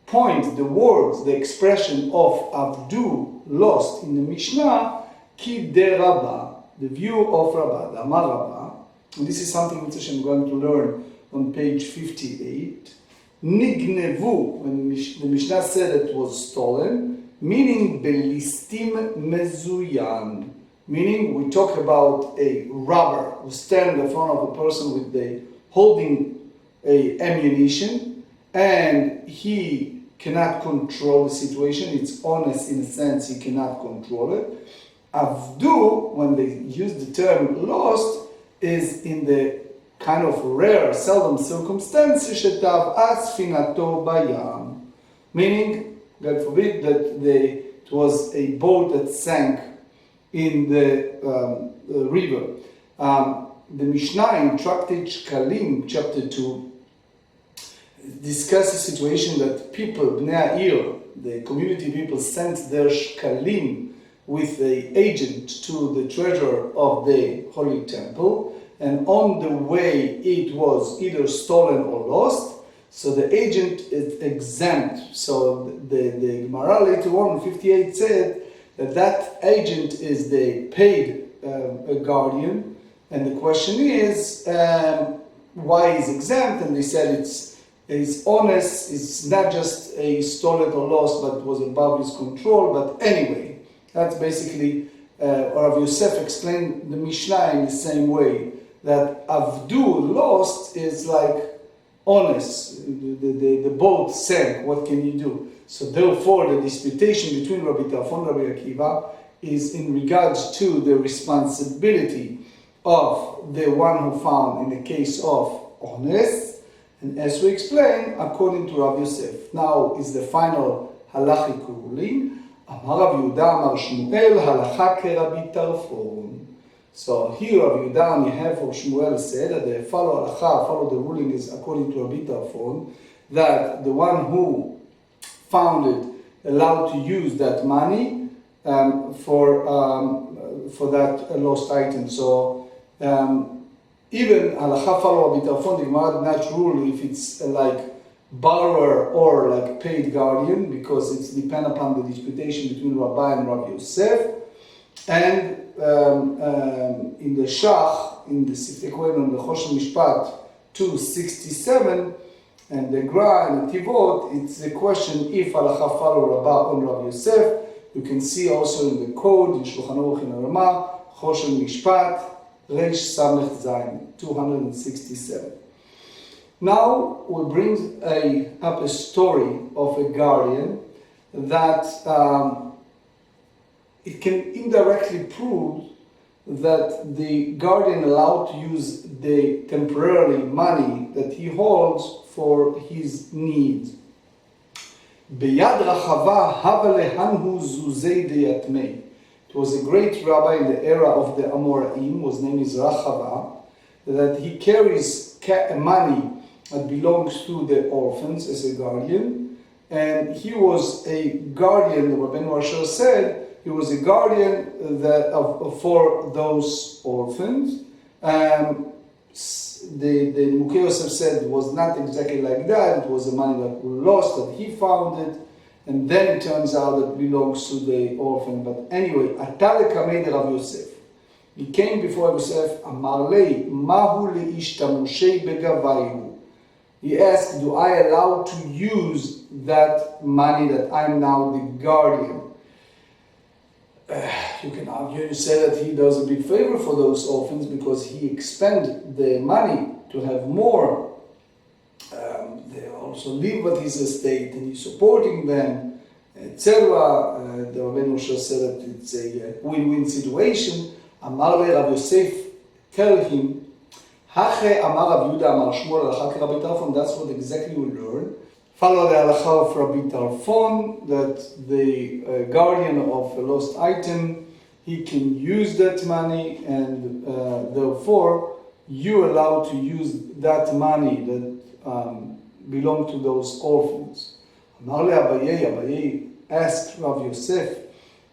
point, the words, the expression of avdu, lost, in the Mishnah, ki de Rabbah, the view of Rabbah, the Amar Rabbah, and this is something which I'm going to learn on page 58. Nignevu, when the Mishnah said it was stolen, meaning belistim mezuyan, meaning we talk about a robber who stands in front of a person with the holding a ammunition, and he cannot control the situation. It's honest in a sense, he cannot control it. Avdu, when they use the term lost, is in the kind of rare, seldom circumstances, שטבעה ספינתו בים. Meaning, God forbid, that it was a boat that sank in the river. The Mishnah in Tractate Shkalim, chapter 2, discusses a situation that people, Bnei Ha'ir, the community people, sent their Shkalim with the agent to the treasurer of the Holy Temple, and on the way it was either stolen or lost, so the agent is exempt. So the Gemara later on in 58 said that agent is the paid guardian, and the question is why he's exempt, and they said it's honest, it's not just a stolen or lost, but it was above his control. But anyway, that's basically, Rav Yosef explained the Mishnah in the same way, that Avdu, lost, is like honest, the boat sank, what can you do? So therefore the disputation between Rabbi Tarfon and Rabbi Akiva is in regards to the responsibility of the one who found in the case of honest, and as we explained, according to Rav Yosef. Now is the final halachic ruling. Amar Rav Yehuda Amar Shmuel halacha keRabbi Tarfon. So here Rav Yehuda on behalf of Shmuel said that the follow the ruling is according to Rabbi Tarfon, that the one who found it allowed to use that money for that lost item. So even halacha follow Rabbi Tarfon, the Gemara did not rule if it's like borrower or like paid guardian, because it's depend upon the disputation between Rabbi and Rabbi Yosef. And in the Shach, in the Sifrei Kohen and the Choshen Mishpat 267, and the Gra and the Tivot, it's the question if halacha follow Rabbi on Rabbi Yosef. You can see also in the code, in Shulchan Aruch in Aramaic, Choshen Mishpat, Reish Samech Zayin, 267. Now we bring up a story of a guardian that it can indirectly prove that the guardian allowed to use the temporarily money that he holds for his needs. Beyad Rachava hava lehanhu zuzei deyatmei. It was a great rabbi in the era of the Amoraim, whose name is Rachava, that he carries money that belongs to the orphans as a guardian, and he was a guardian, the Rabbi Moshe said, he was a guardian for those orphans. The Mukhe Yosef said it was not exactly like that, it was the money that was lost, that he found it, and then it turns out that it belongs to the orphan. But anyway, Atale Kamei Rav Yosef. He came before Yosef, Amar lei, mahu leishtamushei begavayu. He asked, do I allow to use that money that I'm now the guardian? You can argue and say that he does a big favor for those orphans because he expended the money to have more. They also live with his estate and he's supporting them, etc. The Rabbi Moshe said that it's a win-win situation. Amar le Rav Yosef, tell him, Hache Amar Rav Yehuda Amar Shmuel halacha keRabbi Tarfon. That's what exactly we learn. Follow the halacha of Rabbi Tarfon, that the guardian of a lost item, he can use that money, and therefore you allow to use that money that belong to those orphans. Amar le Abaye asked Rav Yosef,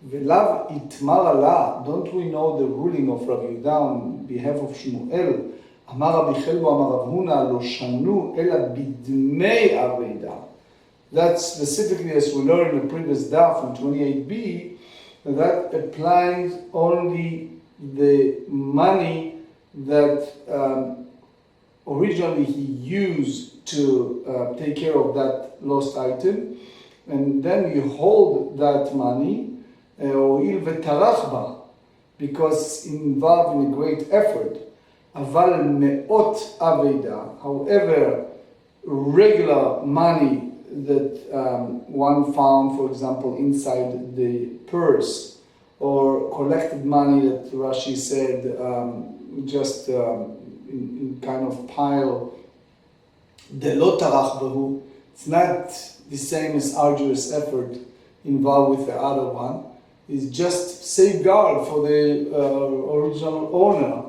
Velav itmar ala, don't we know the ruling of Rabbi Yehuda on behalf of Shmuel? Amar Rabbi Chelu Amar Rav Huna lo shanu ela bidmei aveda. That specifically, as we learned in the previous daf from 28b, that applies only the money that originally he used to take care of that lost item, and then you hold that money, because it's involved in a great effort. Aval me'ot aveda, however, regular money that one found, for example, inside the purse, or collected money that Rashi said just in kind of pile. The lo tarach bahu, it's not the same as arduous effort involved with the other one. It's just safeguard for the original owner.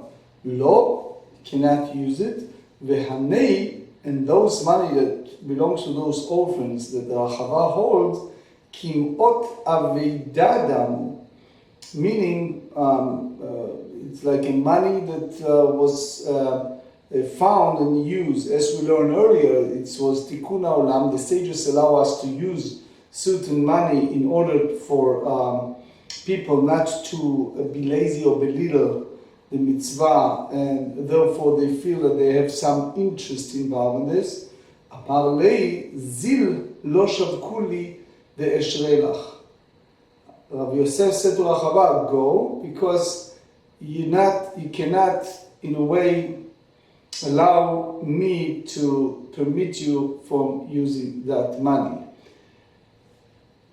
Lo, cannot use it. Vehanei, and those money that belongs to those orphans that the Rachava holds, kimot aveidadamu, meaning it's like a money that was found and used. As we learned earlier, it was tikkun olam. The sages allow us to use certain money in order for people not to be lazy or belittle the mitzvah, and therefore they feel that they have some interest involved in this. Amarlei zil lo shavkuli ve'eshrelach. Rabbi Yosef said to Rachava, go, because you cannot in a way allow me to permit you from using that money.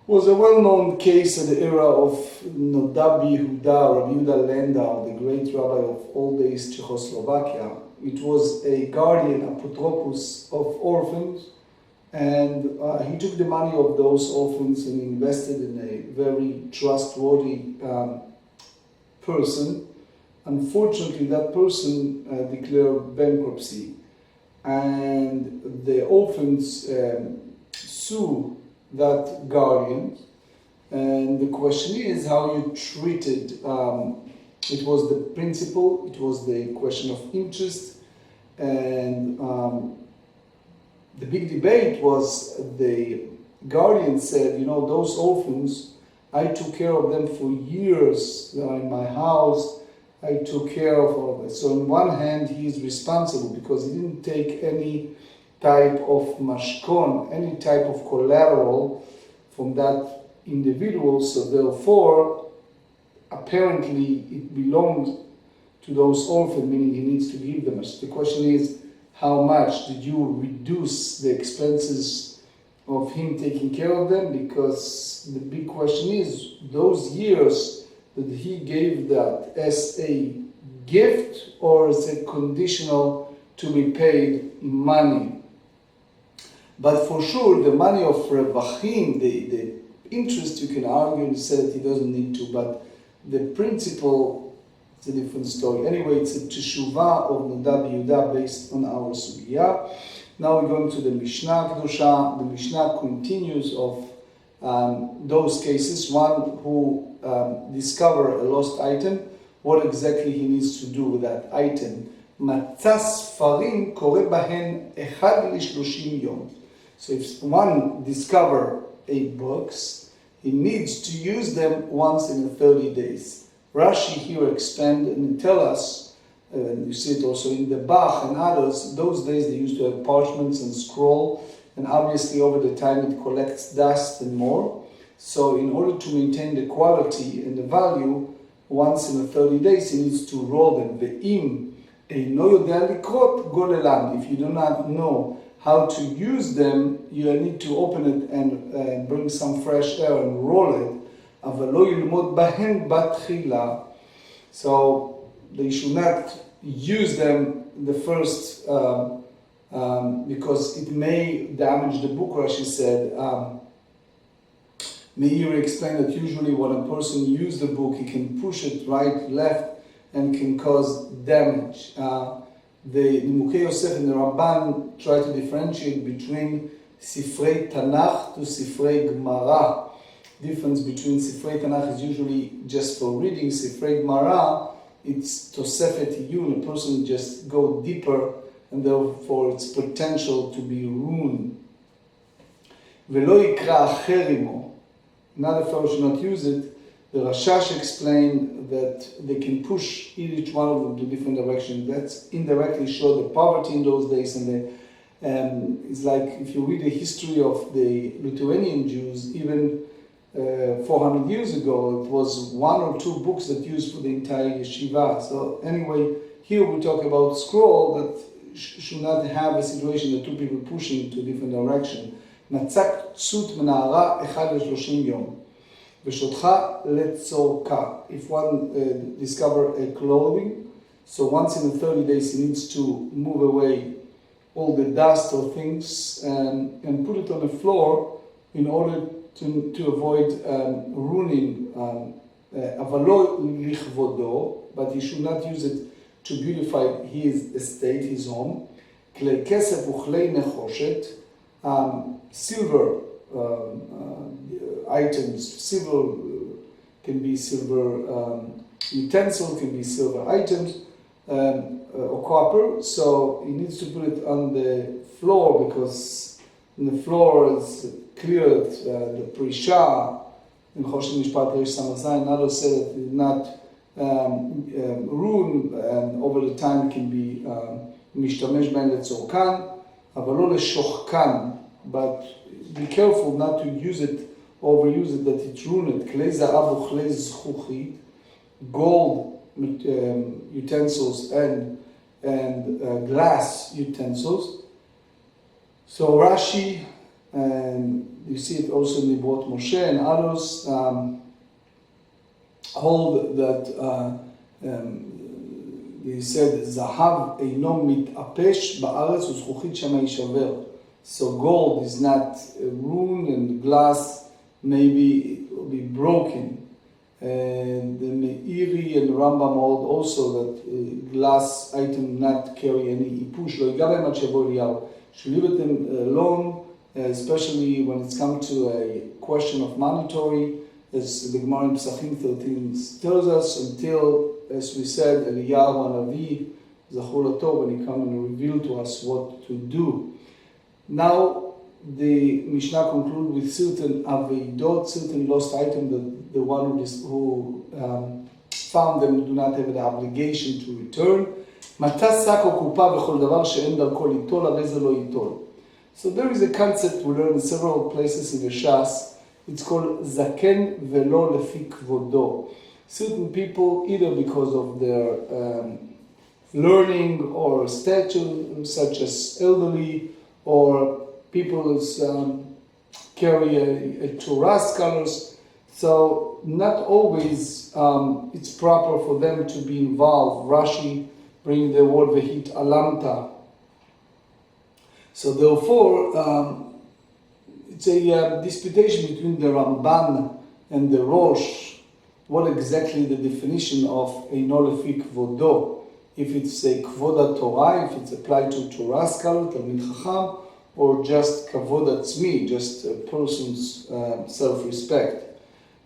It was a well-known case in the era of Nodabi Huda, Rabbi Yehuda Landau, the great rabbi of all days Czechoslovakia. It was a guardian, apotropos of orphans, and he took the money of those orphans and invested in a very trustworthy person. Unfortunately, that person declared bankruptcy, and the orphans sue that guardian. And the question is how you treated. It was the principle, it was the question of interest, and the big debate was the guardian said, you know, those orphans, I took care of them for years. They are in my house. I took care of all this. So on one hand, he is responsible because he didn't take any type of mashkon, any type of collateral from that individual. So therefore, apparently it belongs to those orphans, meaning he needs to give them. The question is, how much did you reduce the expenses of him taking care of them? Because the big question is, those years that he gave that as a gift, or is it conditional to be paid money? But for sure, the money of Revachim, the interest, you can argue and say that he doesn't need to, but the principle, it's a different story. Anyway, it's a teshuvah of Nodabi Yehuda based on our sugya. Now we're going to the Mishnah Kedusha. The Mishnah continues of those cases. One who discover a lost item, what exactly he needs to do with that item. Matzah sfarim kore bahen echad li-30 yom. So if one discover a books, he needs to use them once in 30 days. Rashi here expand and tell us, you see it also in the Bach and others, those days they used to have parchments and scroll, and obviously over the time it collects dust and more. So in order to maintain the quality and the value, once in 30 days he needs to roll them. Ve'im eino yodea likrot go lelam. If you do not know how to use them, you need to open it and bring some fresh air and roll it. אבל לא ילמוד בהם בתחילה. So they should not use them the first because it may damage the book. Rashi said. Meir explained that usually when a person uses the book, he can push it right, left, and can cause damage. The Nimukei Yosef and the Ramban try to differentiate between Sifrei Tanakh to Sifrei Gemara. Difference between Sifrei Tanakh is usually just for reading. Sifrei Gemara, it's Tosefet Iyun, a person just go deeper, and therefore its potential to be ruined. Velo yikra acher imo. Another fellow should not use it. The Rashash explained that they can push each one of them to different directions. That's indirectly show the poverty in those days, and it's like if you read the history of the Lithuanian Jews, even 400 years ago, it was one or two books that used for the entire yeshiva. So anyway, here we talk about scroll that should not have a situation that two people pushing to different direction. מצא קצות מנערה 1 ל-30 יום, ושותך לצורכה. If one discover a clothing, so once in 30 days he needs to move away all the dust or things and put it on the floor in order to avoid ruining, אבל לא לכבודו, but he should not use it to beautify his estate, his home. כלי כסף וכלי נחושת, silver items, silver can be silver utensil, can be silver items, or copper, so he needs to put it on the floor because on the floor is clear that the פרישה, in חושן משפט ריש סמזין, not said that it not ruin and over the time can be משתמש בהן לצורכן, אבל לא לשוחקן, but be careful not to use it, overuse it, that it's ruined. כלי זהב וכלי זכוכית, gold utensils and glass utensils. So Rashi, and you see it also in the Bava Moshe and others, hold that he said, זהב אינו מתאפש בארץ וזכוכית שמה יישבר. So gold is not ruined and glass maybe will be broken. And the Meiri and Rambam hold also that glass item not carry any ipush. Lo yiga b'hem ad sheyavo Eliyahu. Should leave them alone, especially when it's come to a question of monetary, as the Gemara in Pesachim 13 tells us, until, as we said, Eliyahu Hanavi, Zachor Lato, when he come and reveal to us what to do. Now, the Mishnah concludes with certain aveidot, certain lost items, that the one who found them do not have the obligation to return. מטה שק או קופה בכל דבר שאין דרכו ליטול, הרי זה לא ייטול. So there is a concept we learn in several places in the Shas. It's called zaken velo lefi kvodo. Certain people, either because of their learning or stature, such as elderly, or people who carry a Torah scholars, so not always it's proper for them to be involved. Rashi bring the word vehit alamta. So therefore, it's a disputation between the Ramban and the Rosh, what exactly the definition of eino lefi kvodo. If it's a kvoda Torah, if it's applied to Torah scholar, Talmid Chacham, or just kavod atzmi, just a person's self-respect.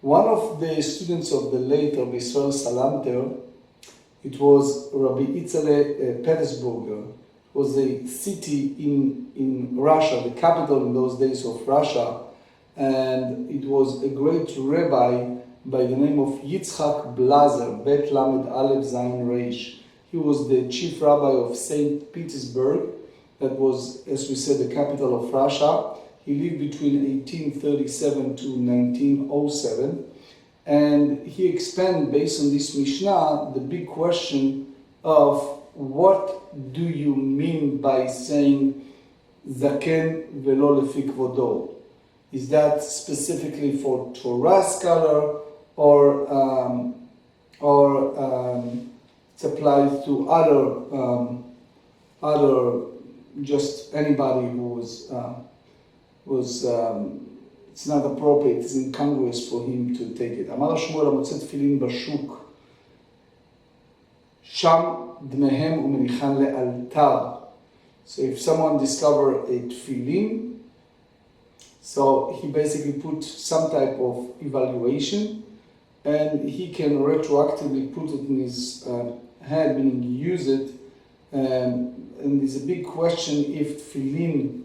One of the students of the late Rabbi Israel Salanter, it was Rabbi Itzale Petersburger, was a city in Russia, the capital in those days of Russia, and it was a great rabbi by the name of Yitzchak Blazer, Bet Lamed Aleph Zayin Reish. He was the chief rabbi of St. Petersburg, that was, as we said, the capital of Russia. He lived between 1837 to 1907, and he expanded, based on this Mishnah, the big question of what do you mean by saying zaken velo lefi kvodo? Is that specifically for Torah scholar, or it applies to other just anybody who was it's not appropriate, it's incongruous for him to take it. אמר שמואל המוצא תפילין בשוק, שם דמיהם ומניחן לאלתר. So if someone discover a tefillin, so he basically put some type of evaluation, and he can retroactively put it in his head, meaning use it. And there's a big question if tefillin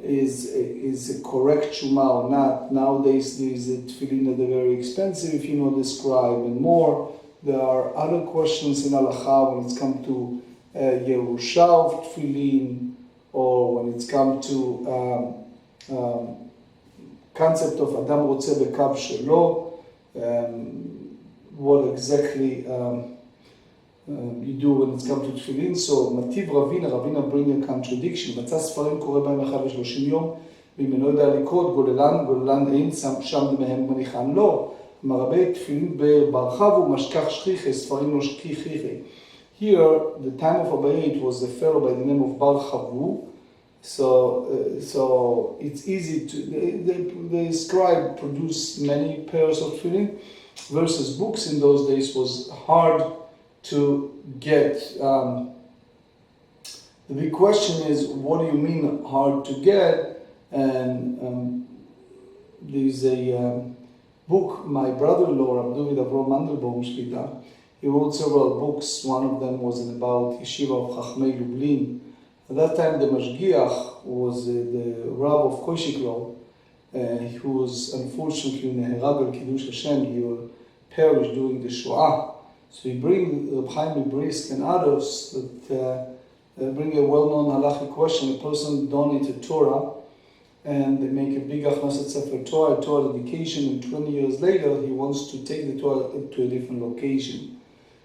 is a correct shuma or not. Nowadays there is a tefillin that are very expensive, if you know the scribe, and more. There are other questions in halacha when it's come to Yerusha of tefillin, or when it's come to concept of Adam Rotze Bekav Shelo, what exactly you do when it's come to tefillin. So Mativ Ravina bring a contradiction. מצא ספרים קורא בהם 1 ל-30 יום, ואם אינו יודע לקרות גוללן אין שם דמיהם מניחן לא. מרבה תפילין ברחבו משכח שכיחי, ספרים לא שכיחי. Here, the time of Abayit was a fellow by the name of Bar Chavu. So it's easy to, the scribe produced many pairs of tefillin, versus books in those days was hard to get. The big question is, what do you mean hard to get? And there's a book, my brother-in-law, Rabbi David Mandelbaum Shkita, he wrote several books. One of them was about Yeshiva of Chachmei Lublin. At that time, the Mashgiach was the Rab of Koshiklo, who was unfortunately Neherag al Kiddush Hashem. He will perish during the Shoah. So he brings Reb Chaim Brisk and others that bring a well-known halachic question. A person donated Torah, and they make a big achnasat sefer Torah dedication, and 20 years later he wants to take the Torah to a different location.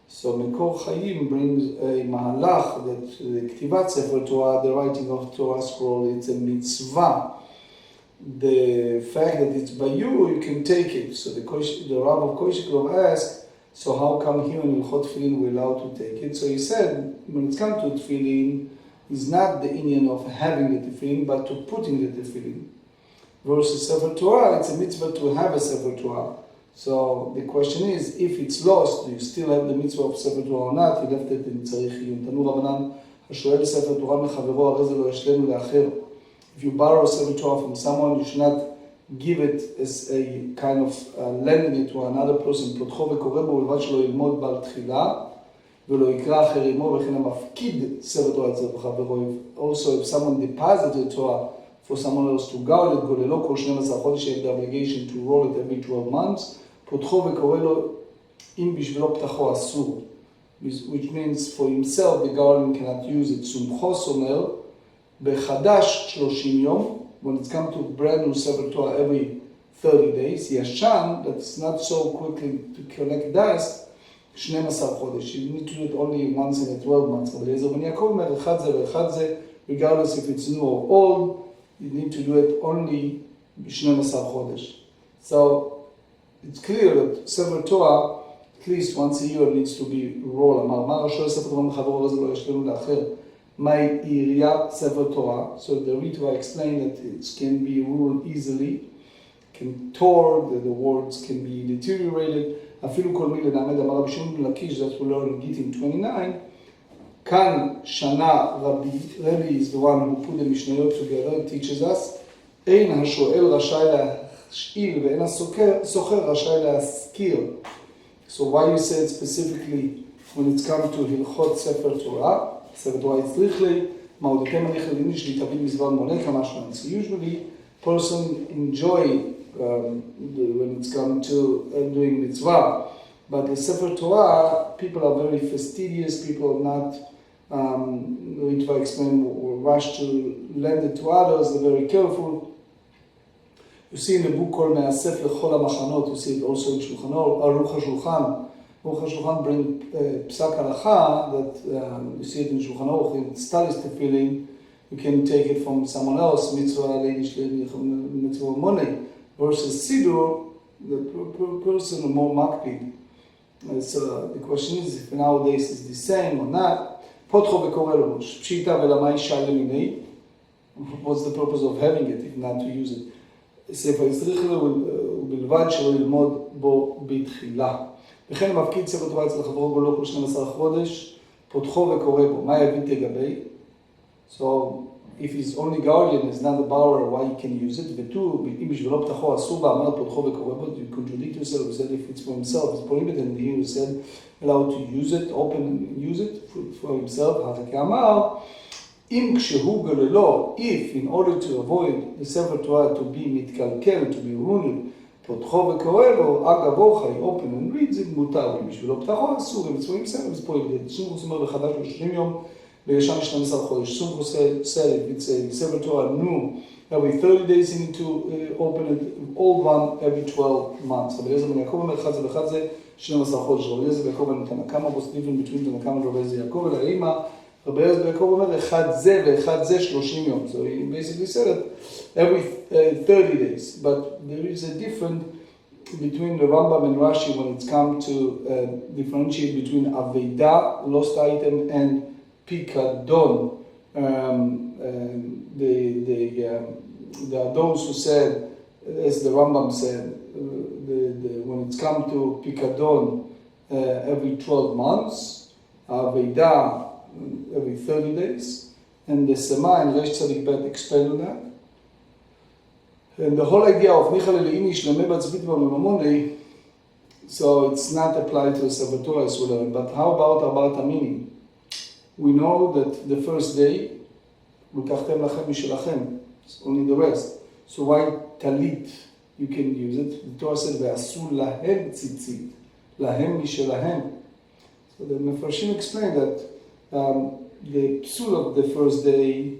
So Mekor Chaim brings a mahalach that the Ktivat Sefer Torah, the writing of Torah scroll, it's a mitzvah. The fact that it's by you can take it. So the Rav of Koshikov asked, so how come here in Ilchot Tefillin we're allowed to take it? So he said, when it's come to Tefillin, it's not the inyan of having the Tefillin, but to putting the Tefillin. Versus Sefer Torah, it's a mitzvah to have a Sefer Torah. So the question is, if it's lost, do you still have the mitzvah of Sefer Torah or not? He left it in tzarich iyun. Tanu Rabbanan, השואל ספר תורה מחברו, הרי זה לא ישלנו לאחר. If you borrow Sefer Torah from someone, you should not give it as a kind of lending it to another person. פותחו וקורא בו, ולבד שלא ילמוד בר תחילה, ולא יקרא אחר עמו, וכן המפקיד ספר תורה אצל חברו. Also, if someone deposited Torah for someone else to guard it, גוללו כל 12 חודש, you have the obligation to roll it every 12 months. פותחו וקורא לו, אם בשבילו פתחו אסור. Which means for himself, the guardian cannot use it. סומכוס אומר, בחדש 30 יום, when it's come to brand new Sefer Torah every 30 days, ישן, that's not so quickly to collect dust, 12 חודש. You need to do it only once in a 12 months. אבל אליעזר בן יעקב אומר, אחד זה ואחד זה, regardless if it's new or old, you need to do it only ב-12 חודש. So, it's clear that Sefer Torah, at least once a year, needs to be rolled. אמר, מה השואל ספר תורה מחברו, זה לא ישלנו לאחר. מהי עיריית ספר תורה? So the Ritva explained that it can be ruled easily, can tore, the words can be deteriorated. אפילו כל מילה נעמד, אמר רבי שמעון בן לקיש, that we learn in Gittin 29, כאן שנה Rabbi is the one who put the Mishnayot together, teaches us, אין השואל רשאי להשאיל ואין הסוחר רשאי להשכיר. So why you say it specifically when it's come to הלכות ספר תורה? ספר תורה יצריך לי, מעודכם מניח לדיני שלי תבין מזבר מונה כמה שמן. So usually person enjoy when it's come to doing mitzvah. But the Sefer Torah, people are very fastidious, people are not, Ritva explained, rush to lend it to others, they're very careful. You see in the book called Me'asef Lechol HaMachanot, you see it also in Shulchan Aruch HaShulchan. Aruch HaShulchan bring Psak Halacha, that you see it in Shulchan Aruch, in studies tefillin, you can take it from someone else, mitzvah leinish mitzvah money, versus Sidur, the person more makpid. So the question is, if nowadays it's the same or not. Potcho v'koreh lo, pshita v'lamai shai leminei. What's the purpose of having it if not to use it? ספר יצריך לו ובלבד שלא ללמוד בו בתחילה. וכן מפקיד ספר תורה אצל חברו גולו כל 12 חודש, פותחו וקורא בו. מה יביא תגבי? So, if his only guardian is not the borrower, why he can use it? ותו, אם בשבילו פתחו אסור באמר פותחו וקורא בו, you contradict yourself, you said if it's for himself, it's prohibited, and here you said allowed to use it, open and use it for himself, החלק אמר, אם כשהוא גוללו, if in order to avoid the Sefer Torah to be מתקלקל, to be ruined, פותחו וקורא לו, אגב אוכל, open and reads it, מותר, אם בשבילו פתחו אסור, אם it's for himself, it's prohibited. סומכוס אומר בחדש 30 יום, בישן 12 חודש. סומכוס said if it's a Sefer Torah new, every 30 days you need to open it, old one every 12 months. רבי אליעזר בן יעקב אומר אחד זה ואחד זה 12 חודש. רבי אליעזר בן יעקב נתן הקמה, was different between the Kamma and Rabbi יעקב, אלא אימא, רבי אליעזר בן יעקב אומר, אחד זה ואחד זה 30 יום. So he basically said that every 30 days. But there is a difference between the Rambam and Rashi when it's come to differentiate between Aveda, lost item, and Pikadon. There are those who said, as the Rambam said, when it's come to Pikadon every 12 months, Aveda every 30 days, and the Sema and Resh Tzadik Bet expand on that. And the whole idea of Nichal Le'inish Lemeba Tzvitva Memamone, so it's not applied to the Salvatore as well. But how about Arbaat Aminim? We know that the first day, Lukachtem Lachem Mishelachem, it's only the rest. So why Talit? You can use it. The Torah said, Ve'asu Lahem Tzitzit, Lahem Mishelahem. So the Mefarshim explained that the psul of the first day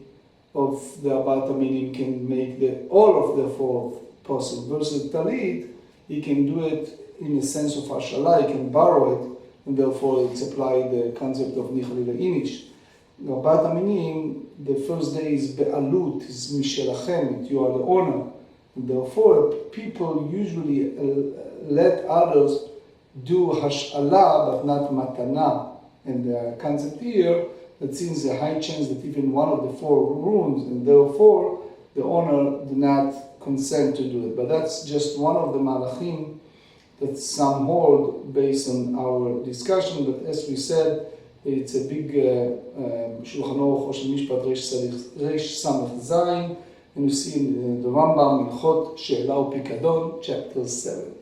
of the Arbaat Aminim can make all of the four possible. Versus Talit, he can do it in the sense of Hashalah, he can borrow it, and therefore it's applied the concept of Nichal Le'inish. Arbaat Aminim, the first day is Be'alut, is Mishelachem, you are the owner. And therefore, people usually let others do Hashalah, but not Matana. And the concept here, that since a high chance that even one of the four ruins, and therefore the owner do not consent to do it. But that's just one of the malachim that some hold based on our discussion. But as we said, it's a big Shulchan Aruch Choshen Mishpat Reish Samach Zayin, and you see in the Rambam Ilchot She'ela Upikadon, chapter 7.